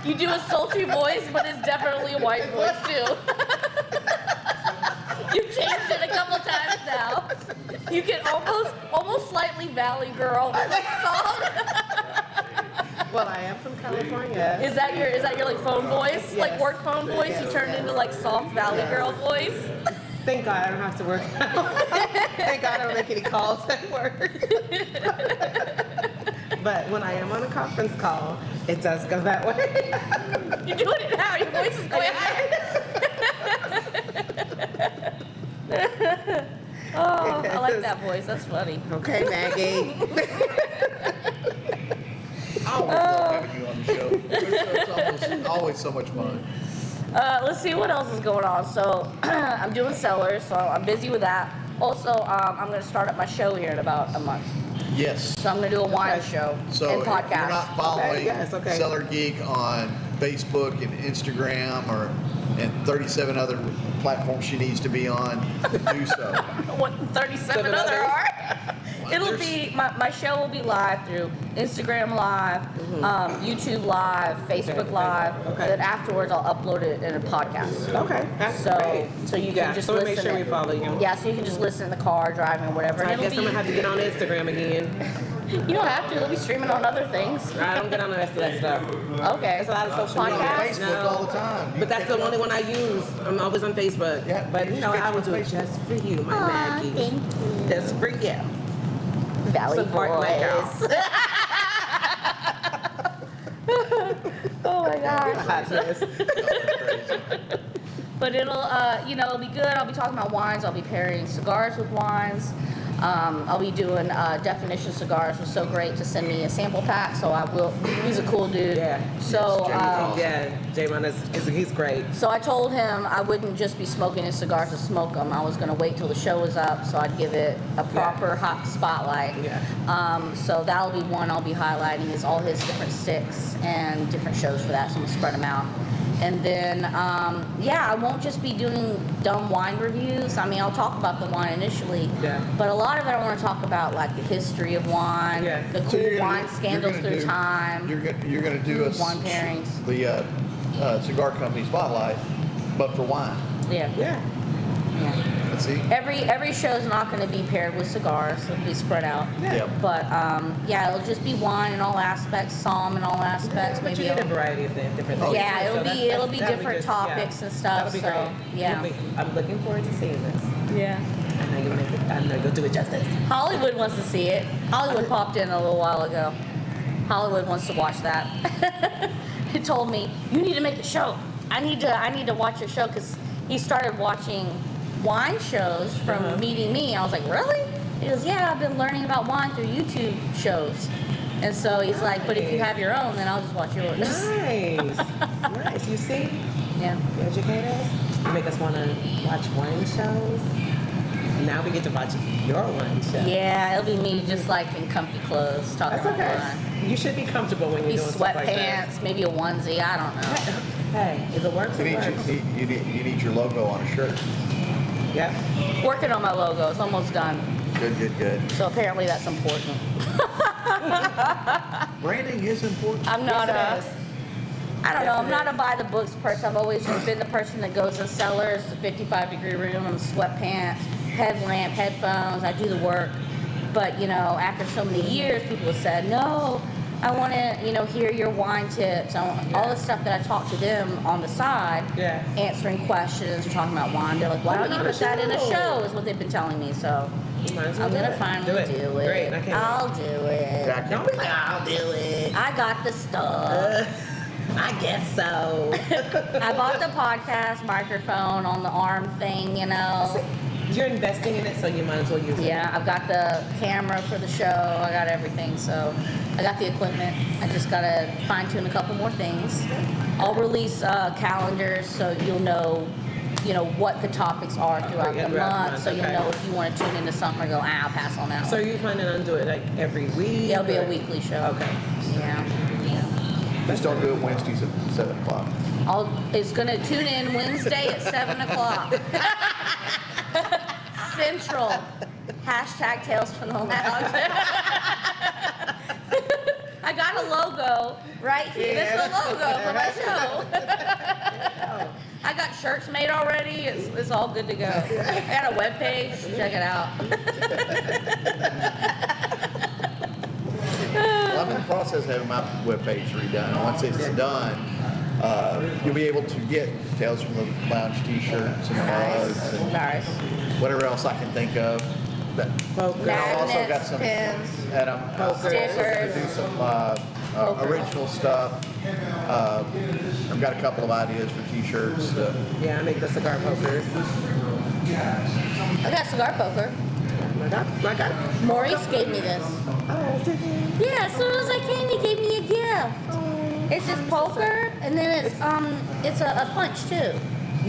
You do a sultry voice, but it's definitely a white voice too. You've changed it a couple times now. You get almost slightly Valley Girl song. Well, I am from California. Is that your like phone voice, like Yes. work phone voice? You turned into like soft Valley Girl voice. Thank God I don't have to work. Thank God I don't make any calls at work. But when I am on a conference call, it does go that way. You're doing it now. Your voice is going higher. Oh, I like that voice. That's funny. Okay, Maggie. I always love having you on the show. It's always so much fun. Let's see what else is going on. So I'm doing Cellars, so I'm busy with that. Also, I'm going to start up my show here in about a month. Yes. So I'm going to do a wine show So and if you're podcast. not following Okay, yes, okay. CellarGeek on Facebook and Instagram and 37 other platforms she needs to be on, do so. What 37 Seven other others. are? It'll There's- be my show will be live through Instagram Live, YouTube Live, Facebook Live. Okay. Then afterwards, I'll upload it in a podcast. Okay, that's So great. so you Yeah, can just so we listen. make sure we in- follow you. Yeah, so you can just listen in the car, driving, or whatever. I And guess I'm it'll gonna have to get on Instagram again. be. You don't have to. It'll be streaming on other things. I don't get on the rest of that stuff. Okay. There's a lot of social On media. Podcast? Facebook all the time. But that's the only one I use. I'm always on Facebook. Yeah, But you know, get I you will on do it Facebook. just for you, my Aw, Maggie. thank you. Just for you. Valley Support my girl. Boys. Oh my gosh. Hotness. But it'll, it'll be good. I'll be talking about wines. I'll be pairing cigars with wines. I'll be doing Definition Cigars. Was so great to send me a sample pack. So I will. He's a cool dude. Yeah. So. Yeah, J-Mon he's great. So I told him I wouldn't just be smoking his cigars to smoke them. I was going to wait till the show was up so I'd give it a proper hot spotlight. Yeah. So that'll be one I'll be highlighting is all his different sticks and different shows for that. So I'm going to spread them out. And then, I won't just be doing dumb wine reviews. I mean, I'll talk about the wine initially. Yeah. But a lot of it I want to talk about like the history of wine, Yeah. the So cool you're gonna wine do- scandals you're through gonna do- time. You're going to do Wine pairings. the Cigar Company Spotlight, but for wine. Yeah. Yeah. Yeah. Let's see. Every show is not going to be paired with cigars. It'll be spread out. Yep. But it'll just be wine in all aspects, psalm in all aspects. But you Maybe need a variety of different things. Yeah, So it'll be that'll different just- topics and stuff, That'll be so, great. yeah. I'm looking forward to seeing this. Yeah. I know you'll do it justice. Hollywood wants to see it. Hollywood popped in a little while ago. Hollywood wants to watch that. He told me, you need to make a show. I need to watch your show, because he started watching wine shows from meeting me. I was like, really? He goes, yeah, I've been learning about wine through YouTube shows. And so he's like, but if you have your own, then I'll just watch yours. Nice. Nice. You see? Yeah. You educate us. You make us want to watch wine shows. Now we get to watch your wine show. Yeah, it'll be me just like in comfy clothes talking That's about okay. wine. You should be comfortable when you're Maybe doing stuff like that. sweatpants, maybe a onesie, I don't know. Hey, if it works, You it need, works. you need your logo on a shirt. Yep. Working on my logo, it's almost done. Good. So apparently that's important. Branding is important. I'm not Yes, it is. I don't know, Yes, I'm it not a is. buy the books person. I've always just been the person that goes in cellars, the 55-degree room, I'm sweatpants, headlamp, headphones, I do the work. But, you know, after so many years, people have said, no, I want to, you know, hear your wine tips. I want all the stuff that I talk to them on the side, answering questions, talking about wine. They're like, why don't you put that in a show, is what they've been telling me. So You might as well I'm do going to it. finally do it. Great. I can't I'll do it. Jack, Don't be like, I'll do it. I got the stuff. I guess so. I bought the podcast microphone on the arm thing, you know. You're investing in it, so you might as well use it. Yeah, I've got the camera for the show. I got everything. So I got the equipment. I just got to fine tune a couple more things. I'll release calendars so you'll know, what the topics are throughout the month. So you'll know if you want to tune into something or go, I'll pass on that So one. are you planning on doing it like every week? It'll be a or- weekly show. Okay. Yeah. just don't do it Wednesdays at 7 o'clock. It's going to tune in Wednesday at 7 o'clock. Central. Hashtag Tales from the Lounge. I got a logo right here. This is the logo for my show. I got shirts made already. It's all good to go. I got a webpage. Check it out. Well, I'm in the process of having my webpage redone. Once it's done, you'll be able to get Tales from the Lounge t-shirts and mugs and Nice. whatever else I can think of. But Poker. I've also got Magnets, some, pins, and I'm stickers. to do some original stuff. I've got a couple of ideas for t-shirts. Yeah, I make the cigar pokers. I got cigar poker. I got it. Maurice gave me this. Oh, did you? Yeah, as soon as I came, he gave me a gift. It's just poker, and then it's a punch too.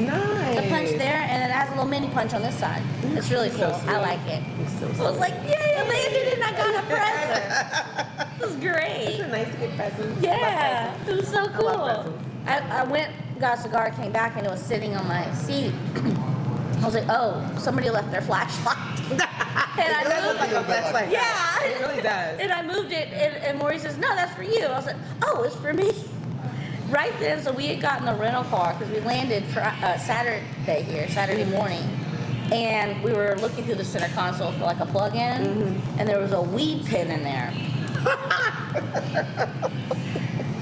Nice. The punch there, and it has a little mini punch on this side. It's really So cool. sweet. I like it. It's so I was like, yay, I landed it and I got a present. This is great. It's nice to get presents. Yeah, it was so I cool. love presents. I went, got a cigar, came back, and it was sitting on my seat. I was like, oh, somebody left their flashlight. And I It looks like moved a flashlight. Yeah. It really does. And I moved it, and Maurice says, no, that's for you. I was like, oh, it's for me. Right then, so we had gotten a rental car because we landed for Saturday morning. And we were looking through the center console for like a plug-in, and there was a weed pen in there.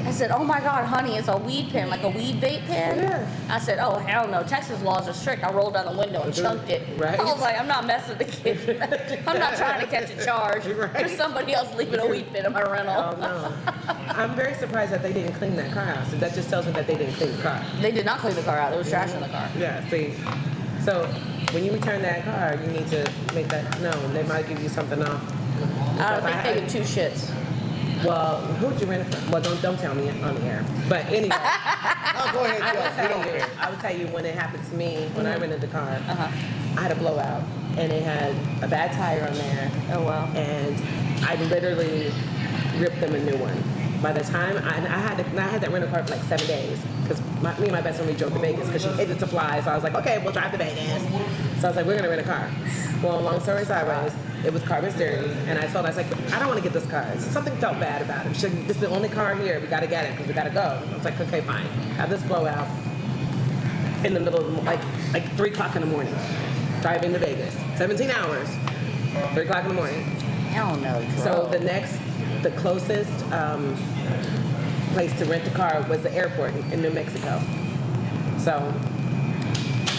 I said, oh my God, honey, it's a weed pen, like a weed vape pen. Yeah. I said, oh, hell no, Texas laws are strict. I rolled down the window and chunked it. Right. I was like, I'm not messing with the kid. I'm not trying to catch a charge. Right. There's somebody else leaving a weed pen in my rental. Oh no. I'm very surprised that they didn't clean that car out. So that just tells me that they didn't clean the car. They did not clean the car out. There was trash in the car. Yeah, see. So when you return that car, you need to make that known. They might give you something off. I don't think they give two shits. Well, who'd you rent it from? Well, don't tell me on the air. But anyway, Oh, go ahead, I will Jeff. We don't care. I will tell you when it happened to me, when I rented the car, Uh-huh. I had a blowout. And it had a bad tire on there. Oh, wow. And I literally ripped them a new one. By the time I had that rental car for like 7 days because me and my best friend, we drove to Vegas because she hated to fly. So I was like, okay, we'll drive to Vegas. So I was like, we're gonna rent a car. Well, long story sideways, it was carbon dirty, and I told her, I was like, I don't want to get this car. Something felt bad about it. She said, this is the only car here. We gotta get it because we gotta go. I was like, okay, fine. Have this blowout in the middle of like 3 o'clock in the morning, driving to Vegas, 17 hours, 3 o'clock in the morning. Hell no. So the closest place to rent a car was the airport in New Mexico. So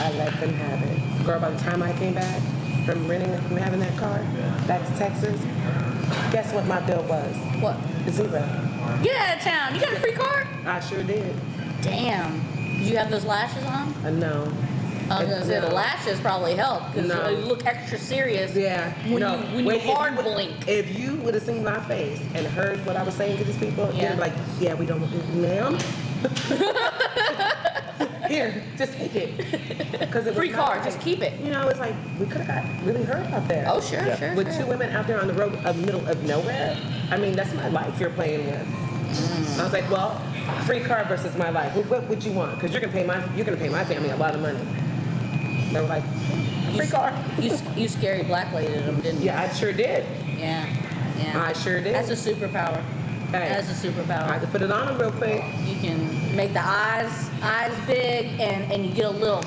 I let them have it. Girl, by the time I came back from having that car back to Texas, guess what my bill was? What? Zero. Get out of town. You got a free car? I sure did. Damn. Did you have those lashes on? No. I was gonna say the lashes probably help because No. you look extra serious. Yeah. When you hard blink. If you would have seen my face and heard what I was saying to these people, Yeah. they'd be like, yeah, we don't want this, ma'am. Here, just take it. Because it was Free not car, right. just keep it. You know, it's like we could have got really hurt out there. Oh sure, Yeah. sure. With sure. 2 women out there on the road, middle of nowhere. I mean, that's my life you're playing with. I was like, well, free car versus my life. What would you want? Because you're gonna pay my family a lot of money. They were like, free car. You scary black lady them, didn't you? Yeah, I sure did. Yeah. Yeah. I sure did. That's a superpower. Hey, That's a I superpower. had to put it on them real quick. You can make the eyes big and you get a little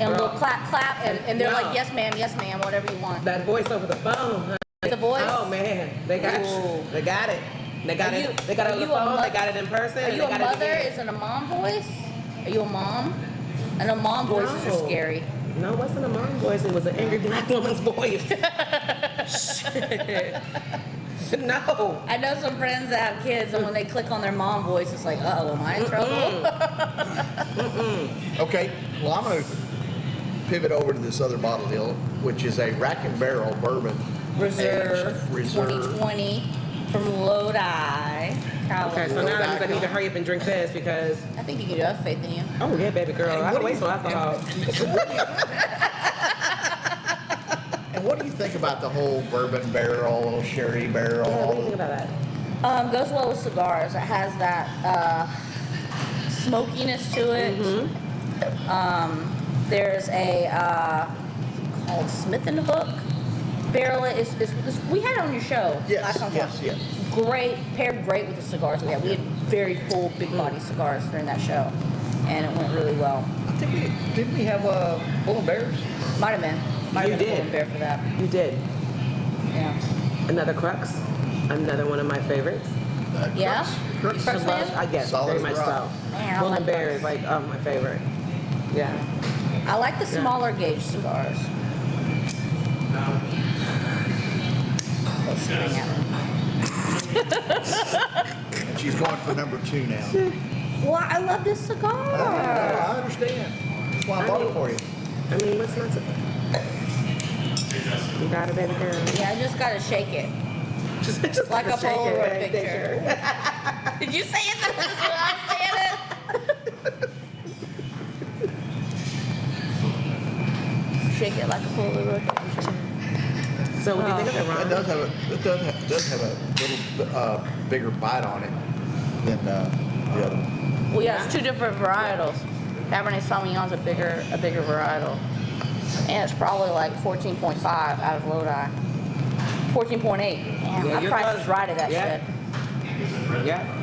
Girl. clap and they're No. like yes ma'am, whatever you want. That voice over the phone. Huh? The voice. Oh man, they got Ooh. They got it. They got Are it. you- They got it are on the you a phone. mo- They got it in person. Are and you they a got it mother? again. Is it a mom voice? Are you a mom? I know mom voices No. are scary. No, it wasn't a mom voice. It was an angry black woman's voice. No. I know some friends that have kids and when they click on their mom voice, it's like, uh-oh, am I in trouble? Okay, well, I'm going to pivot over to this other bottle deal, which is a Rack and Barrel bourbon. Reserve aged Reserve. 2020 from Lodi, California. Okay, so now that means I need to hurry up and drink this because, I think you can do it. I have faith in you. oh yeah, baby girl, And I what don't do waste you- no alcohol. And what do you think about the whole bourbon barrel, sherry barrel? Yeah, what do you think about that? Goes well with cigars. It has that smokiness to it. There's a called Smith and Hook barrel. We had it on your show Yes, last time. yes. Great, paired great with the cigars we had. We had very full, big body cigars during that show, and it went really well. I think didn't we have Bull and Bears? Might have been. Might You have been did. a Bull and Bear for that. You did. Yeah. Another Crux. Another one of my favorites. Yeah? Crux. Crux fan? I guess, Solid very much as a so. rock. Man, I Bull like and Bear Crux. is like, oh, my favorite. Yeah. I like the smaller gauge cigars. Let's swing at me. And she's going for number 2 now. Well, I love this cigar. I understand. That's why I bought it for you. I mean, what's not to... You got it, baby girl. Yeah, I just gotta shake it. Just Like a shake it Polaroid right picture. there. Did you say it? That's what I'm saying it. Shake it like a Polaroid picture. So what do you think of it, It Ron? does have a little bigger bite on it than the other one. Well, yeah, it's 2 different varietals. Cabernet Sauvignon's a bigger varietal, and it's probably like 14.5 out of Lodi. 14.8. Damn, Yeah, my you're price close. is right at that Yeah. shit. Yeah.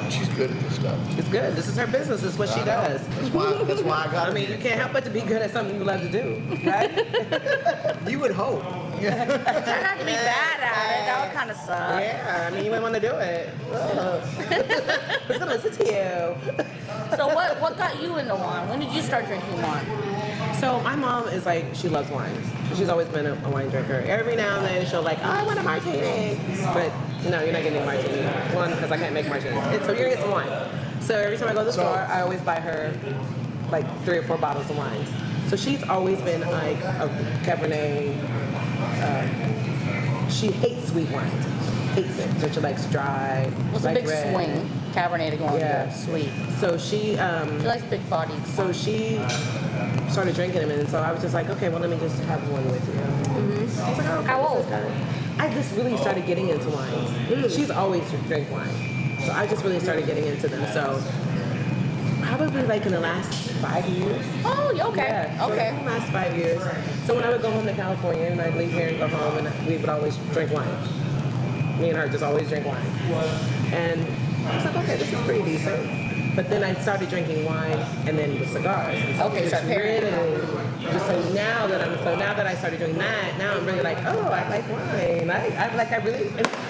She's good at this stuff. It's good. This is her business. It's what she does. That's why I got I it. mean, you can't help but to be good at something you love to do, right? You would hope. Yeah. Try not to be bad at it. That would kind of suck. Yeah, I mean, you might want to do it. Who's gonna listen to you? So what got you into wine? When did you start drinking wine? So my mom is like, she loves wines. She's always been a wine drinker. Every now and then she'll like, oh, I want a martini. But no, you're not getting a martini. One, because I can't make martinis. So you're gonna get some wine. So every time I go to the store, I always buy her like 3 or 4 bottles of wines. So she's always been like a Cabernet. She hates sweet wines. Hates it. So she likes dry. What's like a big red. swing? Cabernet to go Yeah. into sweet. So she She likes big bodied. So she started drinking them, and so I was just like, okay, well, let me just have one with you. I was like, oh, okay, How this is old? good. I just really started getting into wines. She's always drank wine, so I just really started getting into them. So probably like in the last 5 years. Oh, yeah, okay. Yeah, so Okay. in the last 5 years. So when I would go home to California, and I'd leave here and go home, and we would always drink wine. Me and her just always drink wine. And I was like, okay, this is pretty decent. But then I started drinking wine and then with cigars. And so Okay, just start pairing. really, so now that I started doing that, now I'm really like, oh, I like wine. I really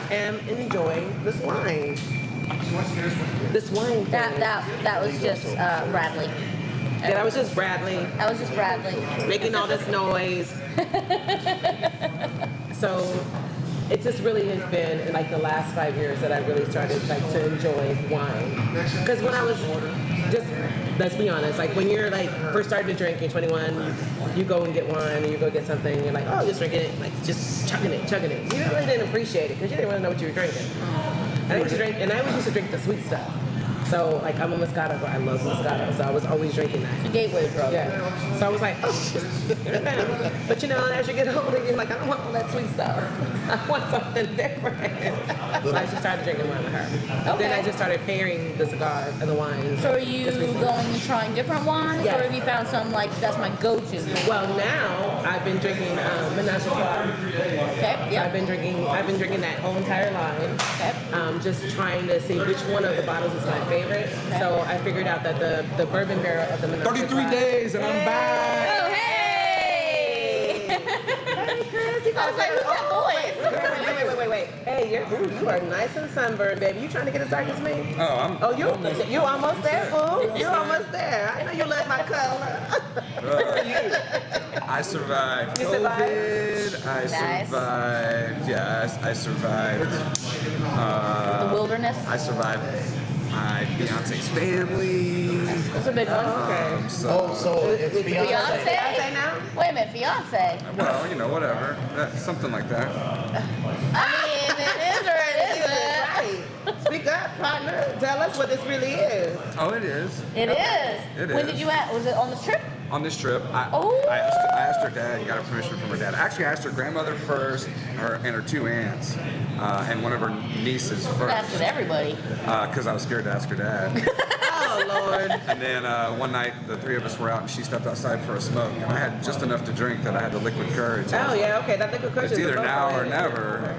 am enjoying this wine. This wine thing. That was just Bradley. Yeah, that was just Bradley That was just Bradley. making all this noise. So it just really has been in like the last 5 years that I really started like to enjoy wine. Because when I was just, let's be honest, like when you're like first starting to drink, you're 21, you go and get wine, or you go get something, you're like, oh, just drinking it, like just chugging it. You really didn't appreciate it because you didn't really know what you were drinking. And I always used to drink the sweet stuff. So like I'm a Moscato girl. I love Moscato, so I was always drinking that. The gateway drug. Yeah. So I was like, oh, but you know, as you get older, you're like, I don't want all that sweet stuff. I want something different. So I just started drinking wine with her. Okay. Then I just started pairing the cigars and the wines. So are you going and trying different wines, Yes. or have you found something like that's my go-to? Well, now I've been drinking Menage a Trois. Okay. So I've been drinking that whole entire line. Okay. Just trying to see which one of the bottles is my favorite. So I figured out that the bourbon barrel of the Menage a 33 days and I'm back. Oh, hey! Hey, Chris, you I was like, who's that voice? Wait. Hey, you are nice and sunburned, baby. You trying to get as dark as me? Oh, You almost there, boo. You almost there. I know you like my color. I survived You COVID. survived? I Nice. survived. Yeah, I survived. The wilderness. I survived my Beyonce's family. That's a big one. Okay. Oh, so it's Beyonce. Beyonce? Beyonce now? Wait a minute, fiance. Well, whatever. Something like that. I mean, it is or it isn't. Right. Speak up, partner. Tell us what this really is. Oh, it is. It is. It When is. did you ask? Was it on this trip? On this trip, I asked her dad and got her permission from her dad. Actually, I asked her grandmother first, and her two aunts, and one of her nieces That's first, with everybody. because I was scared to ask her dad. Oh, Lord. And then one night, the three of us were out, and she stepped outside for a smoke. And I had just enough to drink that I had the liquid courage. Oh, yeah, okay. That liquid courage It's is a either vocal now or aid. never.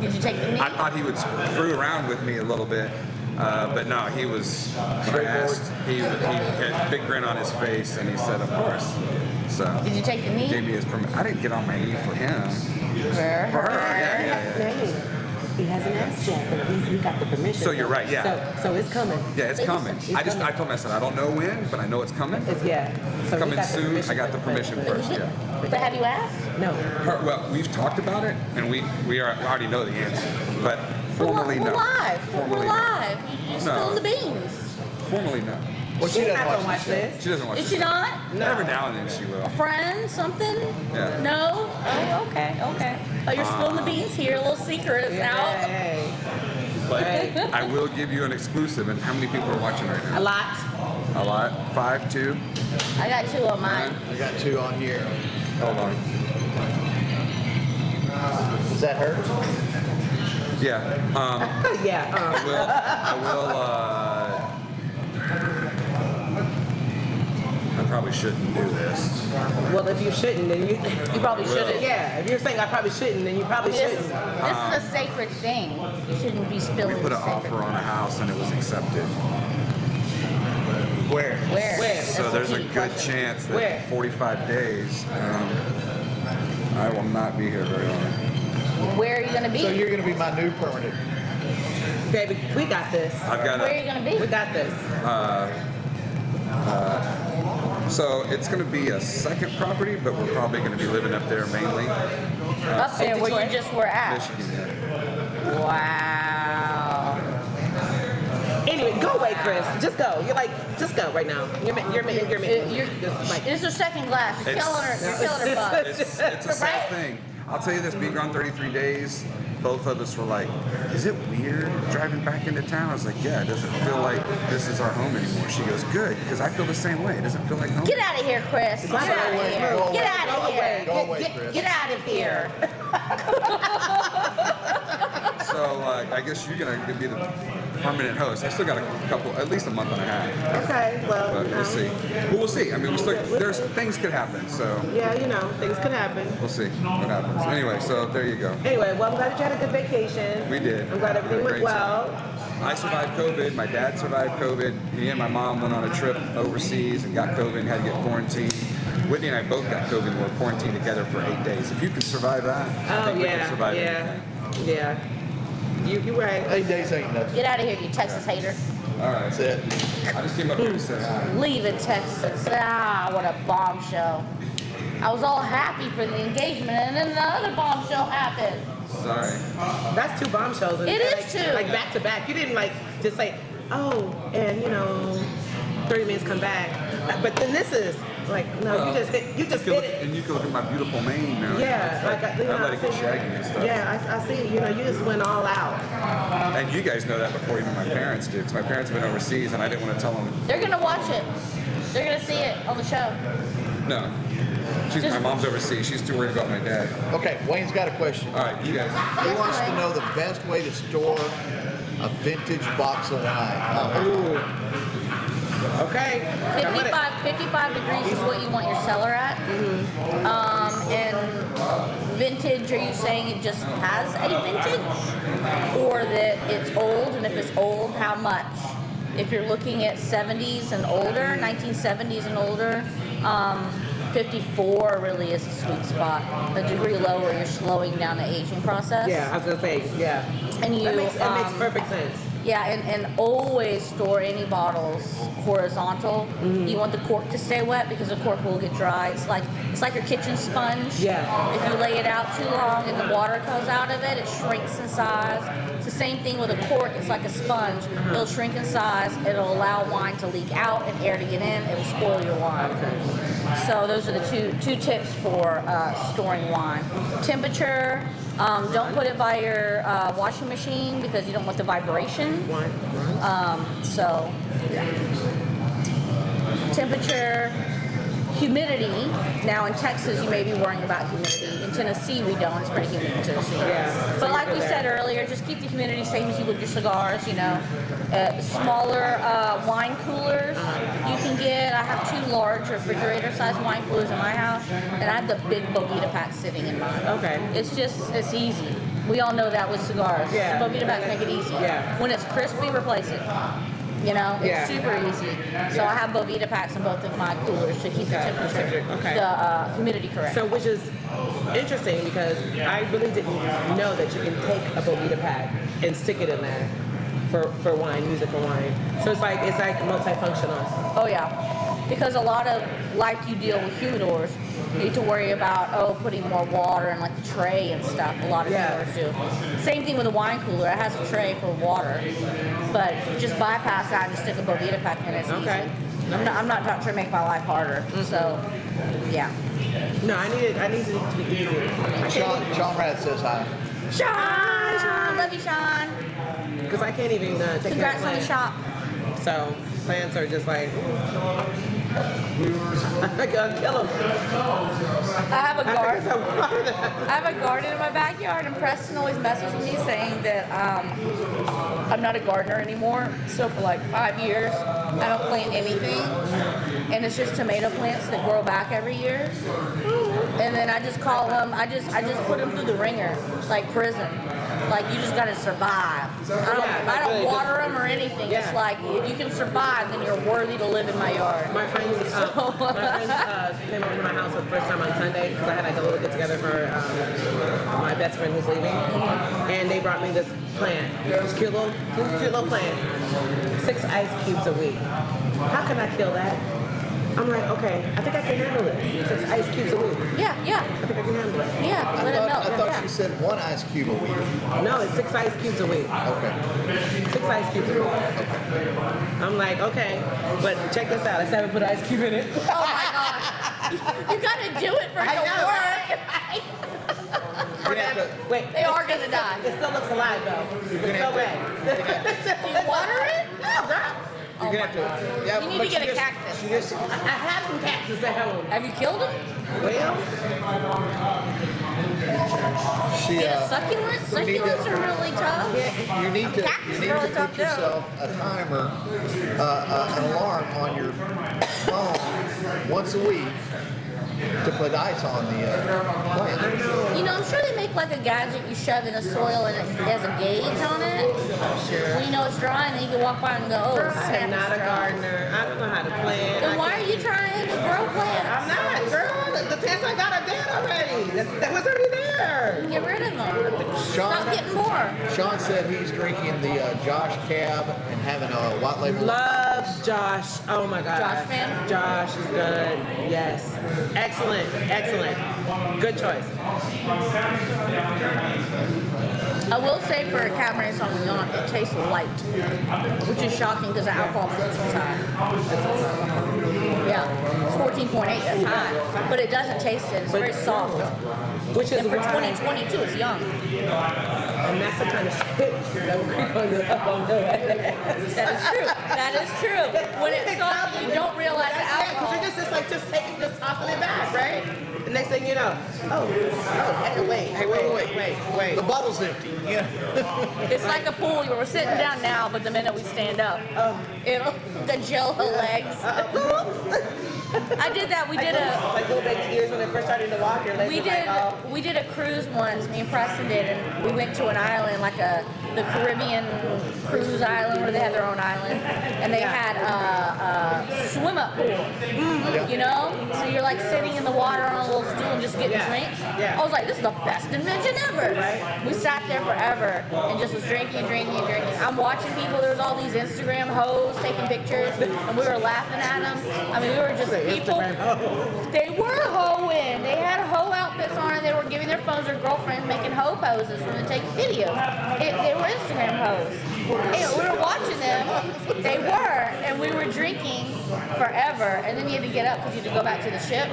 Did you take the meat? I thought he would screw around with me a little bit. But no, he was, when I asked, he had a big grin on his face, and he said, of course. So, Did you take the gave knee? me his permission. I didn't get on my knee for him. For her. For her, yeah. Hey, he hasn't asked yet, but he got the permission. So you're right, yeah. So it's coming. Yeah, it's coming. I told him, I said, I don't know when, but I know it's coming. So he Coming got the soon. permission I got the permission first, yeah. But have you asked? No. Well, we've talked about it, and we already know the answer, but formally We're no. live. Formally We're no. live. You're spilling the beans. Formally no. Well, she She's doesn't not gonna watch watch this. this. She doesn't watch Is the she show. not? No. Every now and then she will. Friend, something? Yeah. No? Oh, okay. Oh, you're spilling the beans here. A little secret is out. Hey. But I will give you an exclusive. And how many people are watching right A now? lot. A lot. 5, 2. I got two on mine. I got 2 on here. Hold on. Is that her? Yeah. Yeah. I probably shouldn't do this. Well, if you shouldn't, then you. You probably shouldn't. Yeah. If you're saying I probably shouldn't, then you probably This shouldn't. is a sacred thing. You shouldn't be We spilling put an sacred. offer on a house and it was accepted. Where? Where? Where? So That's there's the a key good question. chance Where? that 45 days, I will not be here very long. Where are you going to be? So you're going to be my new permanent. Baby, we got this. I've got Where are a, you going to We be? got this. so it's going to be a second property, but we're probably going to be living up there mainly. Up there where you just were at. Michigan, yeah. Wow. Anyway, go away, Chris. Just go. You're like, just go right now. You're You're, just like. it's her second glass. You're It's- killing her. You're killing her butt. It's a sad Right? thing. I'll tell you this, being gone 33 days, both of us were like, is it weird driving back into town? I was like, yeah, it doesn't feel like this is our home anymore. She goes, good, because I feel the same way. It doesn't feel like home. Get out of here, Chris. Get out of here. Go away. Get out of here. Go away, Chris. Get out of here. So I guess you're going to be the permanent host. I still got at least a month and a half. Okay, well, But we'll see. Well, we'll see. I mean, there's things could happen, so Yeah, things could happen. we'll see what happens. Anyway, so there you go. Anyway, well, I'm glad that you had a good vacation. We did. I'm glad everything We had a went great well. I survived COVID. My dad survived COVID. Me and my mom went on a trip overseas and got COVID and had to get quarantined. Whitney and I both got COVID and were quarantined together for 8 days. If you can survive that, I Oh think we can survive anything. yeah. You're right. 8 days ain't nothing. Get out of here, you Texas hater. All right. That's it. I just came up here to say hi. Leaving Texas. Ah, what a bombshell. I was all happy for the engagement, and then the other bombshell happened. Sorry. That's 2 bombshells. And It is like, 2. Like back to back. You didn't like just say, oh, and 30 minutes come back. But then this is like, no, you just hit it. And you can look at my beautiful mane now. Yeah, It's like, I let it get shaggy and stuff. Yeah, I see. You just went all out. And you guys know that before even my parents did, because my parents have been overseas, and I didn't want to tell them. They're gonna watch it. They're gonna see it on the show. No. My mom's overseas. She's too worried about my dad. Okay, Wayne's got a question. All right, you guys. He wants to know the best way to store a vintage box of wine. Ooh. Okay. 55 degrees is what you want your cellar at. And vintage, are you saying it just has a vintage? Or that it's old, and if it's old, how much? If you're looking at 70s and older, 1970s and older, 54 really is a sweet spot. A degree lower, you're slowing down the aging process. Yeah, I was gonna say, yeah. And That makes perfect sense. Yeah, and always store any bottles horizontal. You want the cork to stay wet because the cork will get dry. It's like your kitchen sponge. Yeah. If you lay it out too long and the water comes out of it, it shrinks in size. It's the same thing with a cork. It's like a sponge. It'll shrink in size. It'll allow wine to leak out and air to get in. It will spoil your wine. So those are the two tips for storing wine. Temperature. Don't put it by your washing machine because you don't want the vibration. So, temperature, humidity. Now in Texas, you may be worrying about humidity. In Tennessee, we don't. It's pretty humid in Tennessee. Yeah. But like we said earlier, just keep the humidity same as you would your cigars. Smaller wine coolers you can get. I have 2 large refrigerator-sized wine coolers in my house, and I have the big Bovita pack sitting in mine. Okay. It's easy. We all know that with cigars. Yeah. The Bovita packs make it easy. Yeah. When it's crispy, replace it. It's super easy. So I have Bovita packs in both of my coolers to keep the temperature, the humidity correct. So, which is interesting because I really didn't know that you can take a Bovita pack and stick it in there for wine, use it for wine. So it's like multifunctional. Oh yeah, because a lot of, like you deal with humidors, you need to worry about putting more water in like the tray and stuff. A lot of humidors do. Same thing with a wine cooler. It has a tray for water, but just bypass that and just stick a Bovita pack in. It's easy. I'm not trying to make my life harder. So yeah. No, I need it to be easy. Sean Rad says hi. Sean, love you, Sean. Because I can't even take Congrats care on of the plants. shop. So plants are just like, I gotta kill them. I have a garden. I I have a garden in my backyard, and Preston always messes with me saying that I'm not a gardener anymore. So for like 5 years, I don't plant anything, and it's just tomato plants that grow back every year. And then I just call them. I just put them through the ringer, like prison. Like you just gotta survive. I don't water them or anything. Yeah. It's like if you can survive, then you're worthy to live in my yard. My friends came over to my house for the first time on Sunday because I had like a little get together for my best friend who's leaving, and they brought me this plant, this cute little plant, 6 ice cubes a week. How can I kill that? I'm like, okay, I think I can handle it. 6 ice cubes a week. Yeah. I think I can handle it. Yeah, let it melt. I thought she said 1 ice cube a week. No, it's 6 ice cubes a week. Okay. 6 ice cubes a week. I'm like, okay, but check this out. I still haven't put an ice cube in it. Oh my gosh. You gotta do it for it to work. Wait, They are gonna die. it still looks alive though. It's still red. Do you water it? No, girl. Oh my God. You need to get a cactus. I have some cactus at home. Have you killed them? Well, Get a succulent? Succulents are really tough. You need to Cactus is really tough put too. yourself a timer, an alarm on your phone once a week to put ice on the plant. You know, I'm sure they make like a gadget you shove in the soil and it has a gauge on it. sure. When you know it's dry, and then you can walk by and go, oh, I snap, am not it's a dry. gardener. I don't know how to plant. Then why are you trying to grow plants? I'm not, girl. The plants I got are dead already. That was already there. Get rid of them. Sean, Stop getting more. Sean said he's drinking the Josh Cab and having a white label. Love Josh. Oh my God. Josh fan? Josh is good. Yes. Excellent. Excellent. Good choice. I will say for a Cabernet Sauvignon, it tastes light, which is shocking because the alcohol percentage is high. Yeah, it's 14.8, that's high, but it doesn't taste it. It's very soft. Which is And for why- 2022, it's young. And that's the kind of shit that will creep on your up on your ass. That is true. That is true. When it's soft, you don't realize the Because alcohol. you're just just taking, just tossing it back, right? The next thing you know, wait. The bottle's empty. Yeah. It's like a pool. We're sitting down now, but the minute we stand up, it'll the jello legs. I did that. We did a like little baby ears when they're first starting to walk. Your legs we are did like, oh. we did a cruise once. Me and Preston did, and we went to an island like the Caribbean cruise island where they had their own island, and they had a swim up pool. You know, so you're like sitting in the water on a little stool and just getting Yeah. drinks. Yeah. I was like, this is the best invention ever. We sat there forever and just was drinking. I'm watching people. There was all these Instagram hoes taking pictures, and we were laughing at them. I mean, we were just people. They were hoeing. They had hoe outfits on, and they were giving their phones to their girlfriends, making hoe poses for them to take videos. They were Instagram hoes. And we were watching them. They were, and we were drinking forever. And then you had to get up because you had to go back to the ship.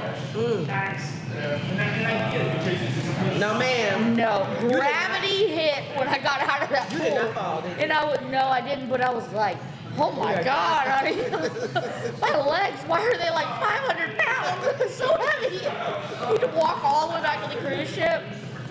No, ma'am. No, gravity hit when I got out of that pool. You did not fall, did you? And I didn't, but I was like, oh my God, I mean, my legs, why are they like 500 pounds? It's so heavy. You had to walk all the way back to the cruise ship.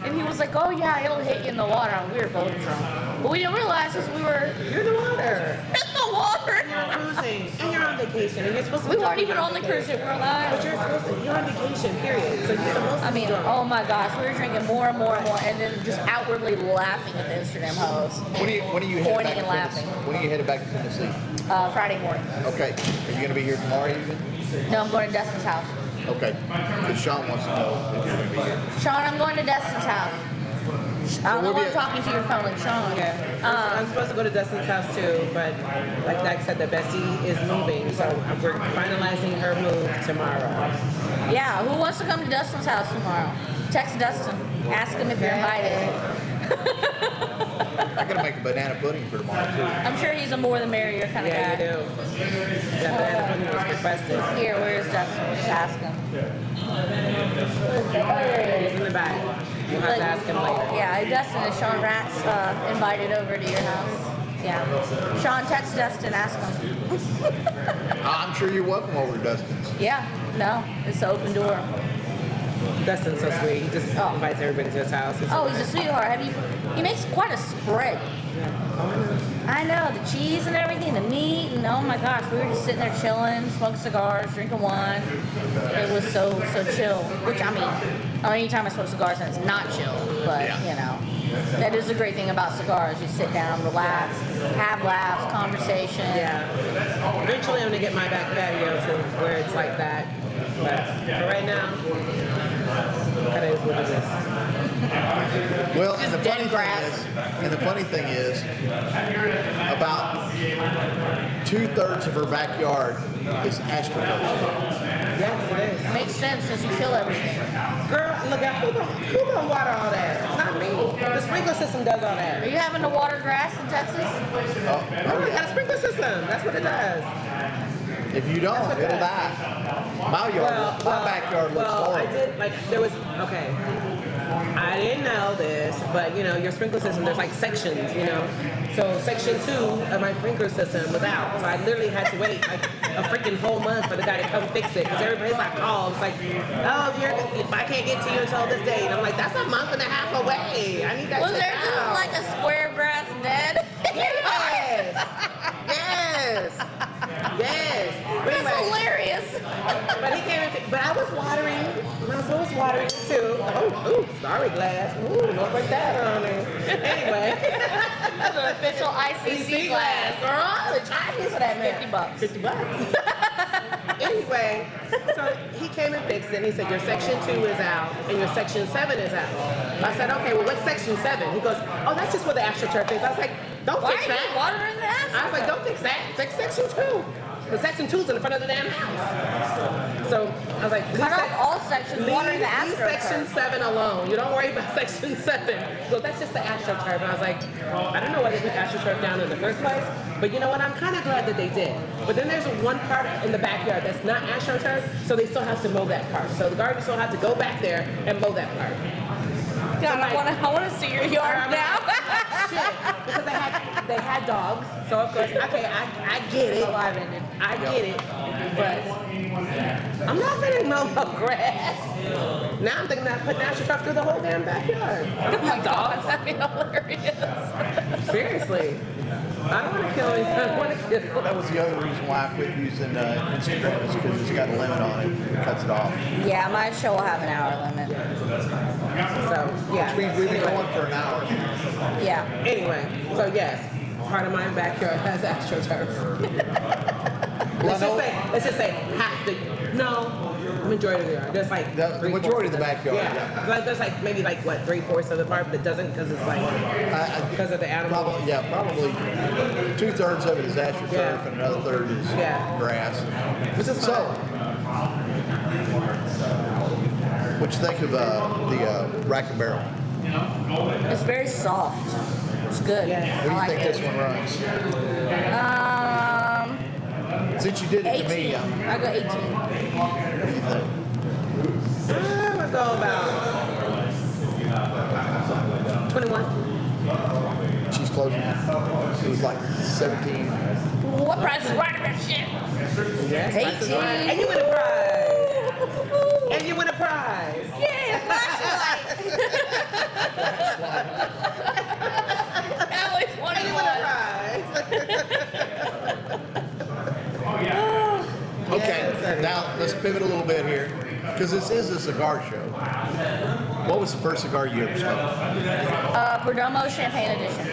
And he was like, oh yeah, it'll hit you in the water. And we were both drunk. But we didn't realize because we were You're in the water. in the water. You're cruising. And you're on vacation. And you're supposed to We be weren't drunk even on the cruise ship, we were But alive. you're supposed to, you're on vacation, period. So you're supposed to I be mean, drunk. oh my gosh, we were drinking more and more and more, and then just outwardly laughing at the Instagram hoes. When are you headed Pointing back and to laughing. Tennessee? When are you headed back to Tennessee? Friday morning. Okay. Are you going to be here tomorrow even? No, I'm going to Dustin's house. Okay. Because Sean wants to know if you're going to be here. Sean, I'm going to Dustin's house. I'm the we'll be one at- talking to your phone, like Sean. Okay. I'm supposed to go to Dustin's house too, but like Dak said, that Bessie is moving, so we're finalizing her move tomorrow. Yeah, who wants to come to Dustin's house tomorrow? Text Dustin. Ask him if you're invited. I'm going to make a banana pudding for tomorrow too. I'm sure he's a more the merrier kind of Yeah, guy. you do. That banana pudding was requested. Here, where's Dustin? We'll just ask him. It's in the back. We'll have to ask him later. Yeah, Dustin and Sean Ratz invited over to your house. Yeah. Sean, text Dustin, ask him. I'm sure you're welcome over to Dustin's. Yeah, no, it's an open door. Dustin's so sweet. He just invites everybody to his house. Oh, he's a sweetheart. He makes quite a spread. I know, the cheese and everything, the meat, and oh my gosh, we were just sitting there chilling, smoking cigars, drinking wine. It was so chill. Which, I mean, anytime I smoke cigars, then it's not chill. But, you know, that is the great thing about cigars. You sit down, relax, have laughs, conversation. Yeah. Eventually I'm going to get my back patio to where it's like that. But for right now, that is what it is. Well, Just dead grass. And the funny thing is, about 2/3 of her backyard is astroturf. Yes, it is. Makes sense since you kill everything. Girl, look at who gonna water all that? Not me. The sprinkler system does all Are that. you having to water grass in Texas? Oh, Oh, we got a sprinkler system. That's what it does. if you don't, That's what it'll that- die. My backyard looks I horrible. did, like, there was, okay. I didn't know this, but you know, your sprinkler system, there's like sections, you know. So section 2 of my sprinkler system was out. So I literally had to wait like a freaking whole month for the guy to come fix it. Because everybody's like, oh, it's like, oh, I can't get to you until this date. And I'm like, that's a month and a half away. I need that Was shit there just out. like a square grass dead? Yes. Yes. Yes. But That's anyway, hilarious. but he came in, but I was watering. My husband was watering too. Oh, sorry, glass. Ooh, don't break that on me. Anyway. That's an official ICC glass. Girl, the Chinese for that man. $50. $50. Anyway. anyway, so he came and fixed it. And he said, your section 2 is out and your section 7 is out. I said, okay, well, what's section 7? He goes, oh, that's just where the AstroTurf is. I was like, don't Why fix are you that. watering the AstroTurf? I was like, don't fix that. Fix section 2. The section 2's in the front of the damn house. So I was like, Cut off all sections, watering the leave section AstroTurf. 7 alone. You don't worry about section 7. So that's just the AstroTurf. And I was like, I don't know why they put AstroTurf down in the first place. But you know what? I'm kind of glad that they did. But then there's one part in the backyard that's not AstroTurf, so they still have to mow that part. So the gardeners still have to go back there and mow that part. God, I want to see your yard now. Shit, because they had dogs. So of course, okay, I get it. I get it. But I'm not gonna mow the grass. Now I'm thinking about putting AstroTurf through the whole damn backyard. I don't have dogs. That'd be hilarious. Seriously. I don't want to kill anything. I want to kill. That was the other reason why I quit using Instagram, is because it's got a limit on it. It cuts it off. Yeah, my show will have an hour limit. So, yeah. Which means we've been going for an hour. Yeah. Anyway, so yes, part of my backyard has AstroTurf. Let's just say half the, no, majority of the yard. There's like The majority of the backyard. Yeah. Like there's like maybe like what 3/4 of the part that doesn't because it's like because of the animal. Probably 2/3 of it is AstroTurf, Yeah. and another third is grass. So, what you think of the Rack and Barrel? It's very soft. It's good. Yeah. What do you I think like this one runs? it. Since you did it to 18. me, I go 18. what do you think? Let's go about 21. She's closing. It was like 17. What price is right of that shit? Yes, 18. And you win a prize. And you win a prize. Yeah, flashlight. That was And you win a prize. Okay, now let's pivot a little bit here, because this is a cigar show. What was the first cigar you ever smoked? Perdomo Champagne Edition.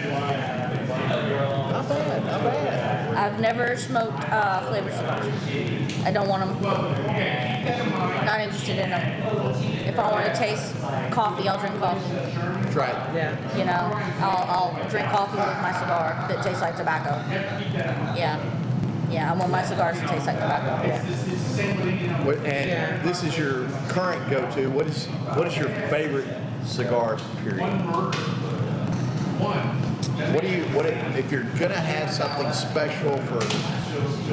Not bad, not bad. I've never smoked flavored cigars. I don't want them. Not interested in them. If I want to taste coffee, I'll drink coffee. That's right. Yeah. You know, I'll drink coffee with my cigar that tastes like tobacco. Yeah. Yeah, I want my cigars to taste like tobacco. And this is your current go-to. What is your favorite cigar, period? If you're gonna have something special for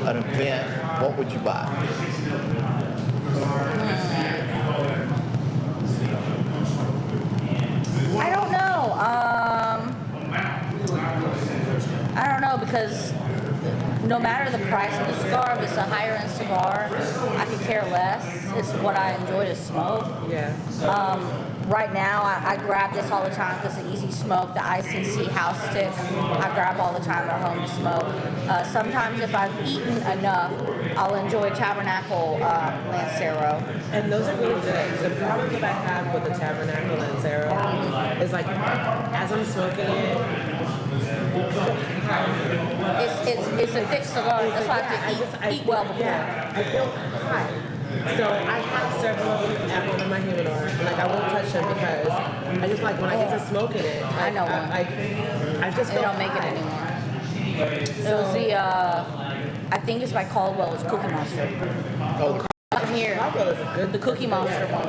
an event, what would you buy? I don't know. I don't know, because no matter the price of the cigar, if it's a higher end cigar, I could care less. It's what I enjoy to smoke. Yeah. Right now, I grab this all the time because it's easy smoke, the ICC house stick. I grab all the time at home to smoke. Sometimes if I've eaten enough, I'll enjoy Tabernacle Lancero. And those are really good. The problem that I have with the Tabernacle Lancero is like, as I'm smoking it, It's a thick cigar. That's why I have to eat well before. Yeah, I feel high. So I have several of them at home in my humidor. Like I won't touch them because I just like when I get to smoking it. I know one. I just They feel don't make it high. anymore. It was the, I think it's by Caldwell. It's Cookie Monster. Oh, Up here, Caldwell is a good. the Cookie Monster one.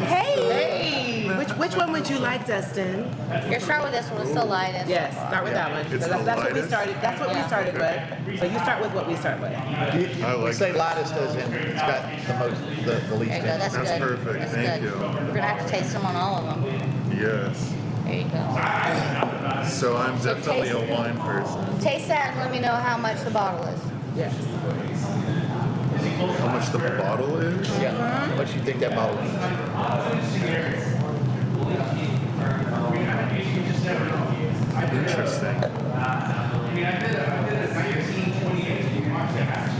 Hey! Hey, which one would you like, Dustin? Here, start with this one. It's the lightest. Yes, start with that one. It's That's the what we lightest? started. That's what we started with. So you start with what we start with. I you like say that. lightest as in it's got the least There you in go. it. That's That's good. perfect. That's Thank good. you. We're gonna have to taste them on all of them. Yes. There you go. So I'm definitely taste a it. wine person. Taste that and let me know how much the bottle is. Yes. How much the bottle is? Yeah. How much you think that bottle is? Interesting.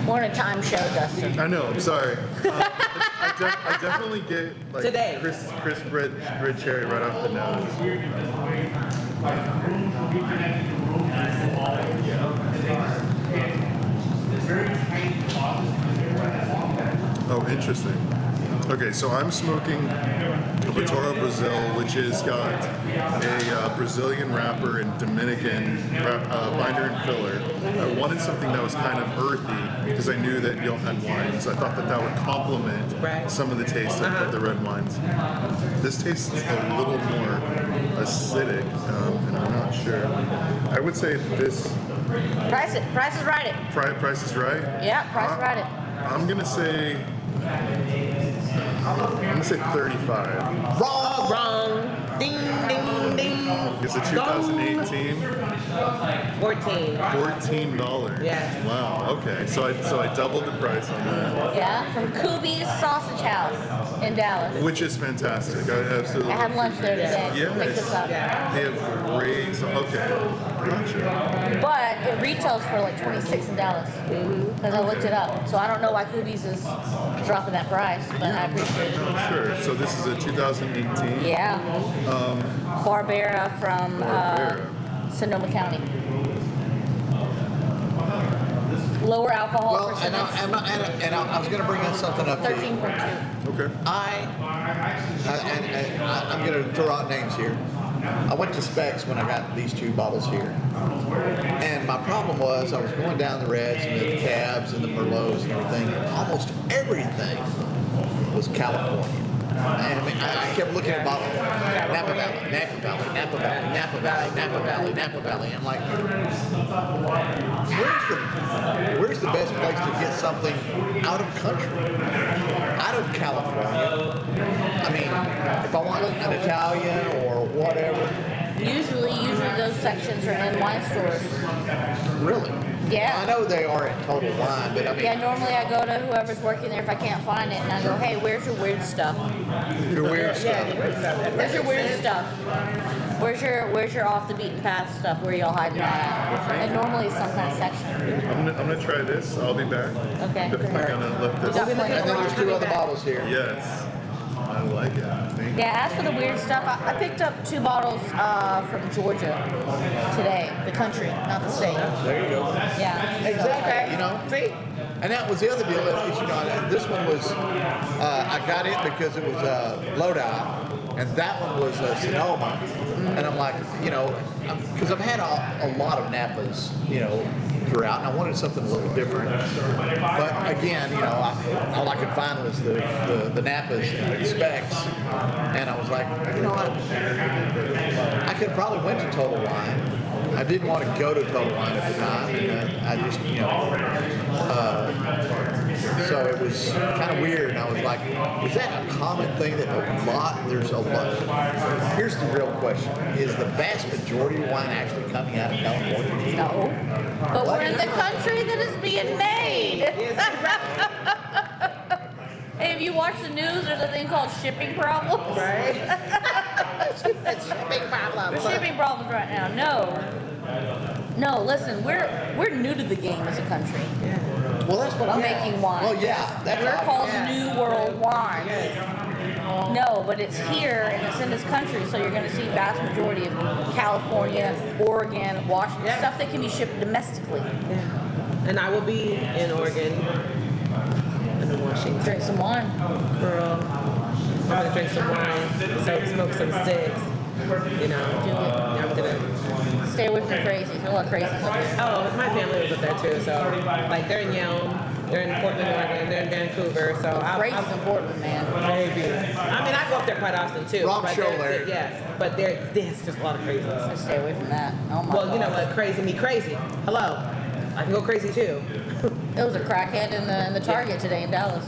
We're in a time show, Dustin. I know. I'm sorry. I definitely get like Today. crisp red cherry right off the nose. Oh, interesting. Okay, so I'm smoking a Toro Brazil, which has got a Brazilian wrapper and Dominican binder and filler. I wanted something that was kind of earthy because I knew that y'all had wines. I thought that that would complement some of the taste of the red wines. This tastes a little more acidic, and I'm not sure. I would say this. Price it. Price is right. Price is right? Yeah, price is right. I'm gonna say 35. Wrong. Ding, ding, ding. It's a 2018. 14. $14. Yes. Wow. Okay. So I doubled the price on that, Yeah, from Kubi's Sausage House in Dallas. which is fantastic. I absolutely. I had lunch there today. Yes. Picked this up. They have great. Okay. Gotcha. But it retails for like 26 in Dallas. Because I looked it up. So I don't know why Kubi's is dropping that price, but I appreciate it. Sure. So this is a 2018. Yeah. Barbera from Barbera. Sonoma County. Lower alcohol Well, percentage. I was going to bring something up to you. 13.2. Okay. I'm going to throw out names here. I went to Specs when I got these two bottles here. And my problem was I was going down the Reds and the Cabs and the Merlots and everything, and almost everything was California. And I mean, I kept looking at bottles. Napa Valley, Napa Valley, Napa Valley, Napa Valley, Napa Valley, Napa Valley. I'm like, where's the best place to get something out of country? Out of California? I mean, if I want an Italian or whatever. Usually those sections are in wine stores. Really? Yeah. I know they are at Total Wine, but I mean, Yeah, normally I go to whoever's working there if I can't find it, and I go, hey, where's your weird stuff? your weird stuff. Where's your weird stuff? Where's your off the beaten path stuff? Where y'all hiding that at? And normally it's some kind of section. I'm gonna try this. I'll be back. Okay. I'm gonna let this. We got plenty. And then there's two other bottles here. Yes. I like it. Thank you. Yeah, as for the weird stuff, I picked up 2 bottles from Georgia today. The country, not the state. There you go. Yeah. Exactly. You know, see? And that was the other deal. Is, you know, this one was, I got it because it was Lodi, and that one was Sonoma. And I'm like, you know, because I've had a lot of Napas, you know, throughout, and I wanted something a little different. But again, you know, all I could find was the Napas and the Specs, and I was like, you know what, I could probably went to Total Wine. I didn't want to go to Total Wine at the time, and I just, you know, so it was kind of weird, and I was like, is that a common thing that there's a lot? Here's the real question. Is the vast majority of wine actually coming out of California? No. But we're in the country that is being made. Hey, if you watch the news, there's a thing called shipping problems. Right? Shipping problems. There's shipping problems right now. No, listen, we're new to the game as a country. Well, that's what I'm Making wine. Well, yeah, that's We're called obvious. New World Wines. No, but it's here and it's in this country, so you're going to see vast majority of California, Oregon, Washington, stuff that can be shipped domestically. And I will be in Oregon and in Washington. Drink some wine. Girl, I'm gonna drink some wine, smoke some sticks. You know, I'm gonna Stay away from the crazies. There's a lot of crazies up here. Oh, my family was up there too, so like they're in Yelm, they're in Portland, Oregon, they're in Vancouver, so Crazy's important, man. maybe. I mean, I go up there quite often too. Rob but Scholler. yes, but there's just a lot of craziness. So stay away from that. Oh my Well, you know God. what? Crazy me crazy. Hello, I can go crazy too. There was a crackhead in the Target today in Dallas.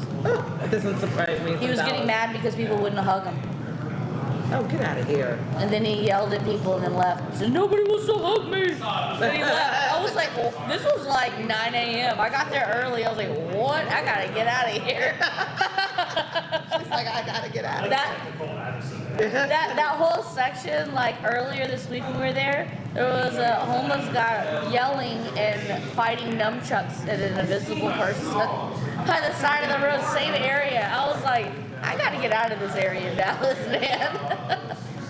It doesn't surprise me. He was getting mad because people wouldn't hug him. Oh, get out of here. And then he yelled at people and then left. He said, nobody wants to hug me. Then he left. I was like, well, this was like 9 a.m. I got there early. I was like, what? I gotta get out of here. It's like, I gotta get out of here. That whole section, like earlier this week when we were there was a homeless guy yelling and fighting nunchucks at an invisible person by the side of the road, same area. I was like, I gotta get out of this area in Dallas, man.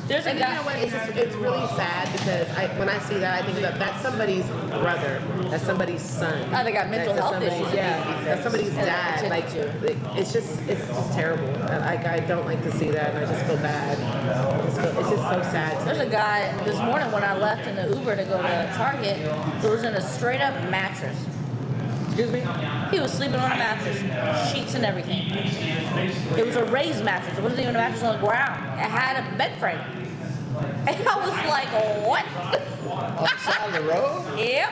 There's a And guy. you know what? It's really sad because when I see that, I think that's somebody's brother, that's somebody's son. Oh, they got mental That's health somebody's- issues. Yeah, as somebody's dad. Like, it's just terrible. I don't like to see that, and I just feel bad. It's just so sad. There's a guy this morning when I left in the Uber to go to Target who was in a straight up mattress. Excuse me? He was sleeping on a mattress, sheets and everything. It was a raised mattress. It wasn't even a mattress on the ground. It had a bed frame. And I was like, what? On the side of the road? Yep.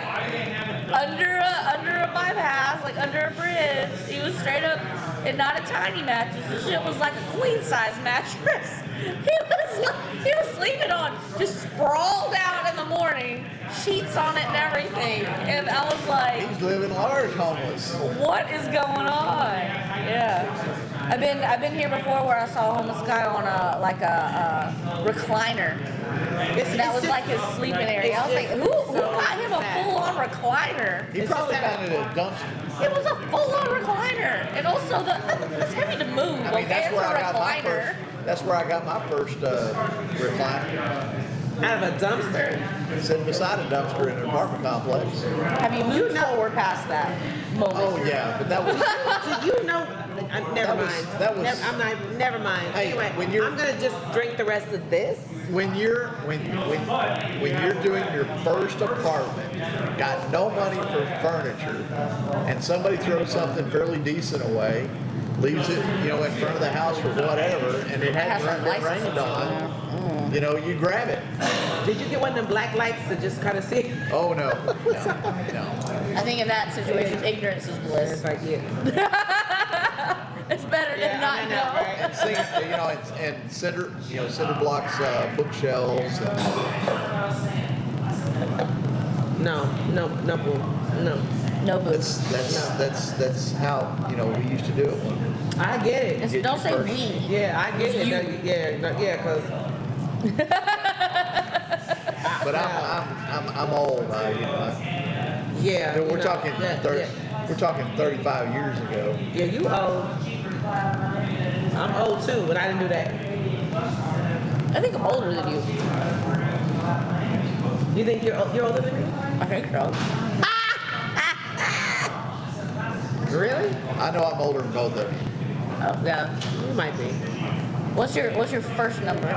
Under a bypass, like under a bridge. He was straight up, and not a tiny mattress. The shit was like a queen size mattress. He was sleeping on, just sprawled out in the morning, sheets on it and everything. And I was like, He's living large, homeless. what is going on? Yeah. I've been here before where I saw a homeless guy on a recliner. And that was like his sleeping area. I was like, who got him a full-on recliner? He probably found it at a dumpster. It was a full-on recliner. And also, it's heavy to move. I mean, that's it's where a I got my recliner. first. That's where I got my first recliner. Out of a dumpster? Sitting beside a dumpster in an apartment complex. Have you moved forward past that moment? Oh yeah, but that was. So you know, never mind. Never mind. Hey, Anyway, when you're- I'm gonna just drink the rest of this. When you're doing your first apartment, got no money for furniture, and somebody throws something fairly decent away, leaves it, in front of the house or whatever, and it hadn't been rained on, you grab it. Did you get one of them black lights to just kind of see? Oh no. I think in that situation, ignorance is bliss. It's like, yeah. It's better than not know. And see, and cinder blocks, bookshelves. And, No. No boots. that's how we used to do it. I get it. And so don't say we. Yeah, I get it. Yeah, because. But I'm old. Yeah. We're talking 30. We're talking 35 years ago. Yeah, you old. I'm old too, but I didn't do that. I think I'm older than you. You think you're older than me? I think so. Really? I know I'm older than both of you. Oh, yeah. You might be. What's your first number?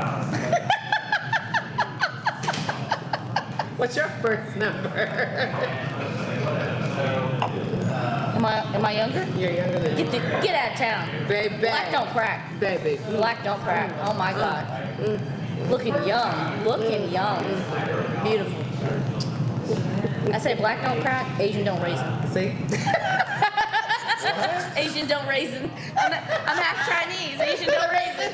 What's your first number? Am I younger? You're younger than me. Get out of town. Baby. Black don't crack. Baby. Black don't crack. Oh my God. Looking young. Beautiful. I say black don't crack, Asian don't raisin. See? Asian don't raisin. I'm half Chinese. Asian don't raisin.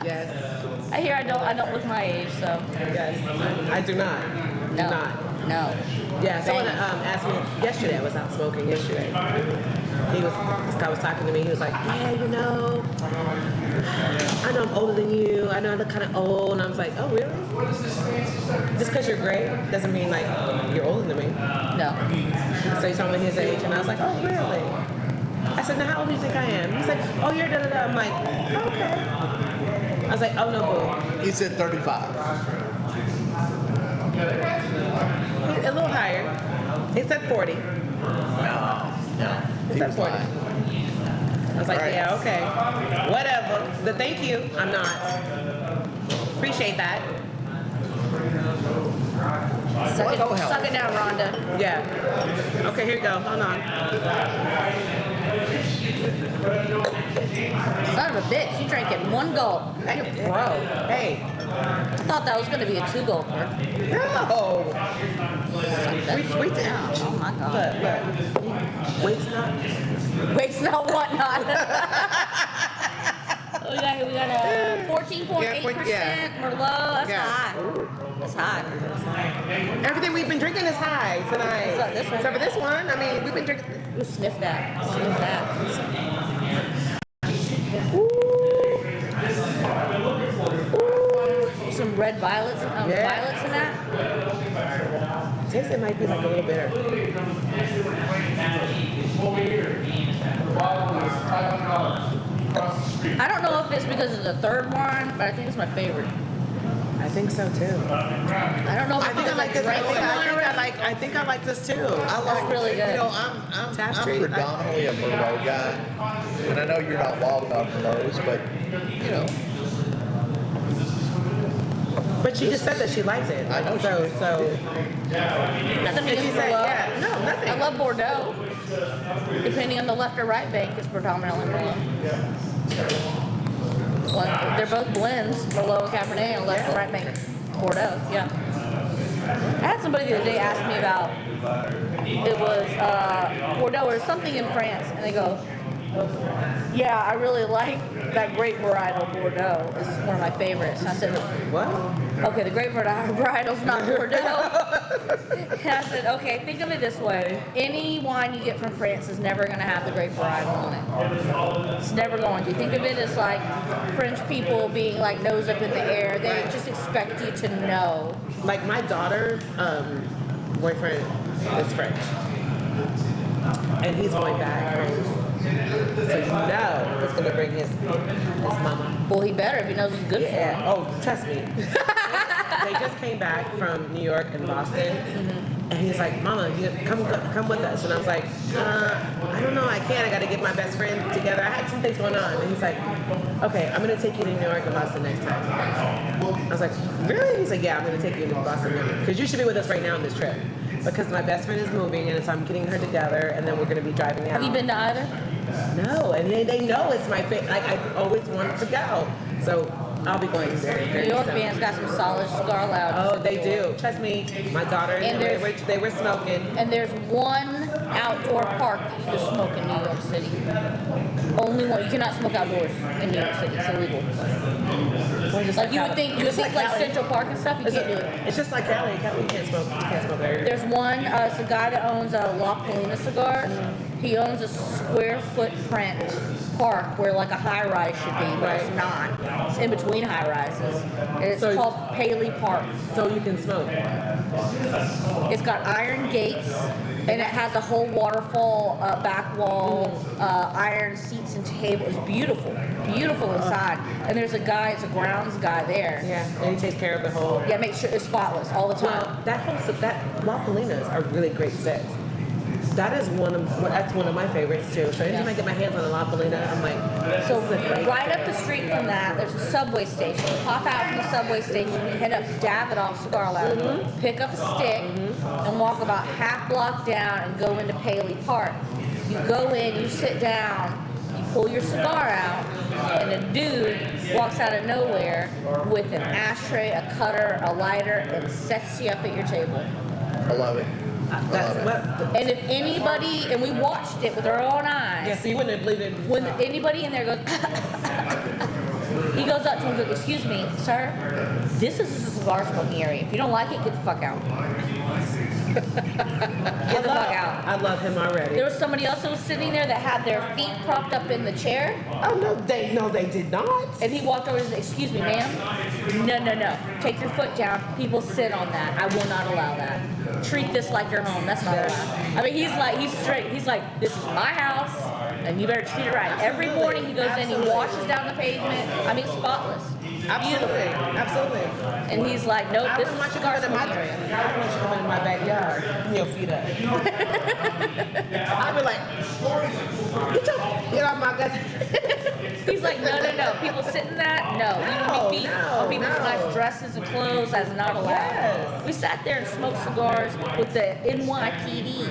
Yes. I hear I don't look my age, so Yes. I do not. Do no. not. No. Yeah, someone Bang. asked me yesterday. I was out smoking yesterday. This guy was talking to me. He was like, yeah, I know I'm older than you. I know I look kind of old. And I was like, oh, really? Just because you're gray doesn't mean like you're older than me. No. So he told me his age, and I was like, oh, really? I said, now how old do you think I am? He's like, oh, you're da-da-da. I'm like, okay. I was like, oh, no, boo. He said 35. A little higher. He said 40. No. He He said was 40. lying. I was like, All right. yeah, okay. Whatever. But thank you. I'm not. Appreciate that. Suck What? suck it down, Rhonda. Yeah. Okay, here you go. Hold on. Son of a bitch, you drank it in one gulp. You're pro. Hey. I thought that was gonna be a two gulper. No. We did. Oh my God. Look. Wait's not. Wait's not whatnot. we got a 14.8% Yeah. Merlot. That's Yeah. high. That's high. Everything we've been drinking is high tonight. So this one- Except for this one, I mean, we've been drinking. Ooh, sniff that. Sniff that. Some red violets, violets in that. Taste it might be like a little bitter. I don't know if it's because it's the third one, but I think it's my favorite. I think so too. I don't know if I think I like this. I think I like this too. I like really good. You know, I'm Tap Street, predominantly a Merlot guy, and I know you're not wild about Merlots, but you know, But she just said that she likes it. I know she So, did. so. nothing And she against said, Merlot. yeah, no, nothing. I love Bordeaux. Depending on the left or right bank, it's predominantly Merlot. Well, they're both blends, Merlot and Cabernet, and left and right bank, Bordeaux. Yeah. I had somebody the other day ask me about it was Bordeaux or something in France, and they go, "Yeah, I really like that grape varietal Bordeaux. It's one of my favorites." And I said, What? "Okay, the grape varietal's not Bordeaux." And I said, "Okay, think of it this way: any wine you get from France is never going to have the grape varietal on it. It's never going to. Think of it as like French people being like nose up in the air. They just expect you to know." Like my daughter's boyfriend is French, and he's going back home. So you know it's gonna bring his mama. Well, he better if he knows it's good Yeah. Oh, trust me. They just came back from New York and Boston, and he's like, "Mama, you come with us." And I was like, "I don't know, I can't. I got to get my best friend together. I had some things going on." And he's like, "Okay, I'm gonna take you to New York and Boston next time." I was like, "Really?" He's like, "Yeah, I'm gonna take you to Boston because you should be with us right now on this trip." Because my best friend is moving, and so I'm getting her together, and then we're gonna be driving out. Have you been to either? No, and they know it's my favorite. Like I've always wanted to go, so I'll be going very, very New York soon. band's got some solid cigar lounges. Oh, they do. Trust me, my daughter And they were smoking. And there's one outdoor park that you can smoke in New York City. Only one. You cannot smoke outdoors in New York City. It's illegal. Like you would think like Cali. Central Park and stuff, you can't do it. It's just like Cali. Cali can't smoke there. There's one, it's a guy that owns La Polina Cigars. He owns a square footprint park where like a high rise should be, but it's not. It's in between high rises. And it's So- called Paley Park. So you can smoke. It's got iron gates, and it has a whole waterfall back wall, iron seats and tables. It's beautiful, beautiful inside. And there's a guy, it's a grounds guy there. Yeah, and he takes care of the whole. Yeah, make sure it's spotless all the time. Well, that La Polinas are really great sets. That's one of my favorites too. So anytime I get my hands on a La Polina, I'm like, So this is a great right up the street from that, there's a subway station. Pop out from the subway station, you head up Davidoff Cigar Lounge, pick up a stick, and walk about half block down and go into Paley Park. You go in, you sit down, you pull your cigar out, and a dude walks out of nowhere with an ashtray, a cutter, a lighter, and sets you up at your table. I love it. That's what. And if anybody, and we watched it with our own eyes, Yeah, so you wouldn't have believed it. when anybody in there goes, he goes up to him and goes, "Excuse me, sir, this is a cigar smoking area. If you don't like it, get the fuck out." Get the fuck out. I love him already. There was somebody else that was sitting there that had their feet propped up in the chair, Oh no, they did not. and he walked over and said, "Excuse me, ma'am. No. Take your foot down. People sit on that. I will not allow that. Treat this like your home. That's not allowed." I mean, he's straight. He's like, "This is my house, and you better treat it right." Every morning he goes in, he washes down the pavement. I mean, spotless. Absolutely, absolutely. And he's like, "Nope, I this wouldn't is want you cigar coming in my smoking area." I wouldn't want you coming in my backyard. Your feet up. I'd be like, get off my gut. He's like, no. People sit in that? No. You feet on people's nice dresses and clothes. That's not allowed. Yes. We sat there and smoked cigars with the NYPD.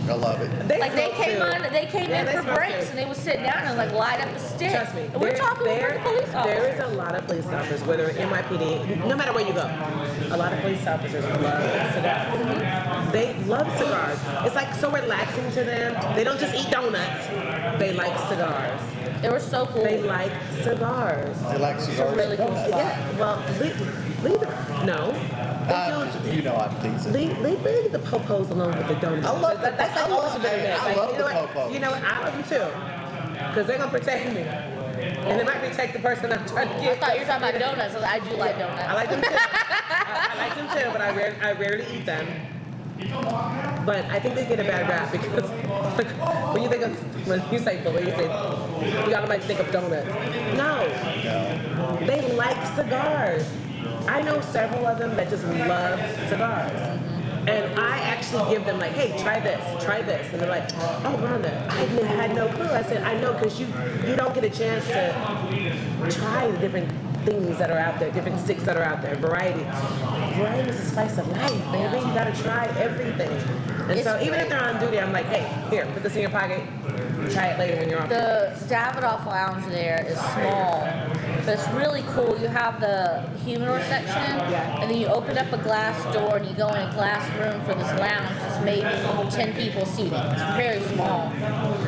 I love it. They smoke came too. in Yeah, for they smoke breaks, too. and they would sit down and like light up the stick. Trust me. And we're talking with the police There officers. is a lot of police officers, whether NYPD, no matter where you go, a lot of police officers love cigars. They love cigars. It's like so relaxing to them. They don't just eat donuts. They like cigars. They were so cool. They like cigars. They like cigars. really cool spot. Yeah, well, leave it. No. You know I'm teasing. Leave the popos alone with the donuts. I love the- That's I like love- most of them. hey, I Like, love you the know what? popos. You know what? I love them too. Because they're going to protect me. And they might protect the person I'm trying to I get. thought you were talking about donuts. I do like donuts. I like them too. I like them too, but I rarely eat them. But I think they get a bad rap because when you think of, when you say police, you automatically think of donuts. No. They like cigars. I know several of them that just love cigars. And I actually give them like, hey, try this. And they're like, oh, Rhonda, I had no clue. I said, I know, because you don't get a chance to try the different things that are out there, different sticks that are out there, variety. Variety is the spice of life, baby. You gotta try everything. And so even if they're on duty, I'm like, hey, here, put this in your pocket. Try it later when you're off. The Davidoff Lounge there is small, but it's really cool. You have the humidor section, and then you open up a glass door and you go in a glass room for this lounge. It's maybe 10 people seating. It's very small.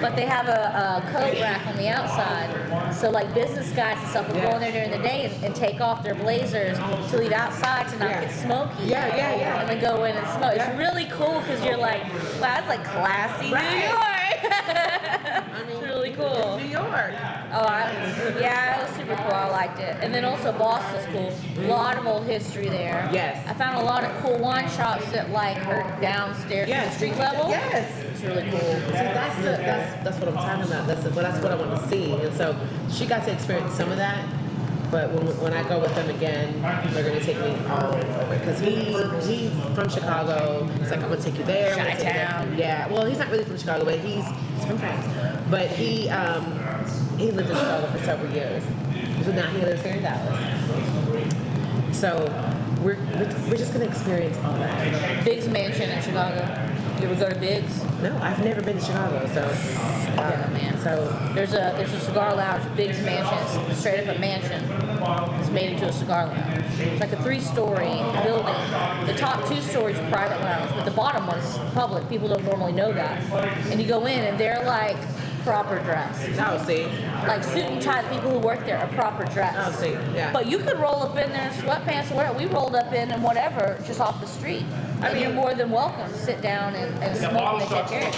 But they have a coat rack on the outside. So like business guys and stuff will go in there during the day and take off their blazers to leave outside to not get smoky. Yeah. And then go in and smoke. It's really cool because you're like, wow, that's like classy New York. I mean, it's really cool. It's New York. Oh, it was super cool. I liked it. And then also Boston's cool. A lot of old history there. Yes. I found a lot of cool wine shops that like are downstairs to the street level. Yes. It's really cool. See, that's what I'm talking about. That's what I want to see. And so she got to experience some of that. But when I go with them again, they're gonna take me all over because he's from Chicago. He's like, I'm gonna take you there. Chi-town. Yeah. Well, he's not really from Chicago, but he's from France. But he lived in Chicago for several years. So now he lives here in Dallas. So we're just gonna experience all that. Biggs Mansion in Chicago. You ever go to Biggs? No, I've never been to Chicago, so Yeah, man. So There's a cigar lounge, Biggs Mansion. It's straight up a mansion. It's made into a cigar lounge. It's like a 3-story building. The top 2 stories are private lounge, but the bottom one's public. People don't normally know that. And you go in and they're like proper dressed. oh, see, Like suit and tie, the people who work there are proper dressed. oh, see, yeah. But you could roll up in there in sweatpants or whatever. We rolled up in and whatever, just off the street. I mean, you're more than welcome to sit down and smoke and they take care of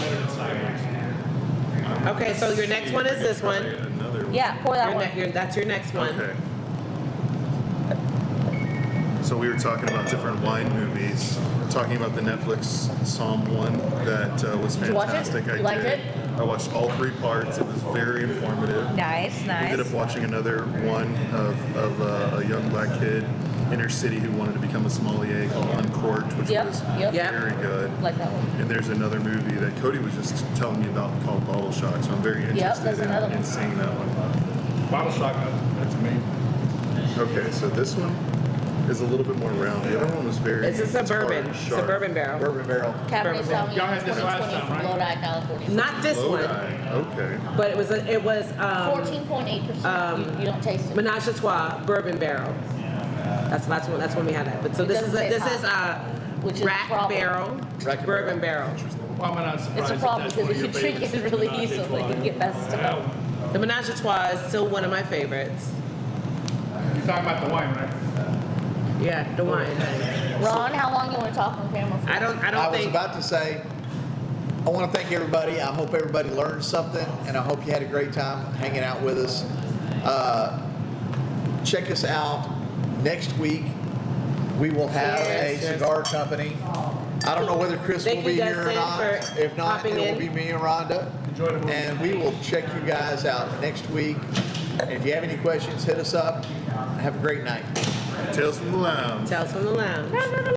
you. Okay, so your next one is this one. Another one. Yeah, pour that one. That's your next one. Okay. So we were talking about different wine movies, talking about the Netflix Psalm 1 that was Did you watch it? fantastic. You I liked did. it? I watched all 3 parts. It was very informative. Nice, We ended up watching another one of a young black kid inner city who wanted to become a sommelier called Uncorked, which was very good. Like that one. And there's another movie that Cody was just telling me about called Bottle Shock, so I'm very interested that's another in one. seeing that one. Bottle shock, that's me. Okay, so this one is a little bit more round. The other one was very. It's a suburban barrel. Bourbon barrel. Cabernet Sauvignon Y'all had this last 2020 time, from right? Lodi, California. Not this one, Lodi. Okay. but it was 14.8%. You don't taste it. Menage a Trois bourbon barrel. That's when we had that. But so It this is doesn't taste which is the rack problem. barrel, Rack bourbon barrel. Why am I not surprised? It's a problem because if you drink it really easily, you can get messed up. The Menage a Trois is still one of my favorites. You're talking about the wine, right? Yeah, the wine. Ron, how long you want to talk on camera for? I don't I was think. about to say, I want to thank everybody. I hope everybody learned something, and I hope you had a great time hanging out with us. Check us out next week. We will have a Yes. cigar company. I don't know whether Chris Thank will be you, here or Dustin, not. for If not, popping it will in. be me and Rhonda. Enjoy the movie. And we will check you guys out next week. And if you have any questions, hit us up. Have a great night. Tales from the Lounge. Tales from the Lounge.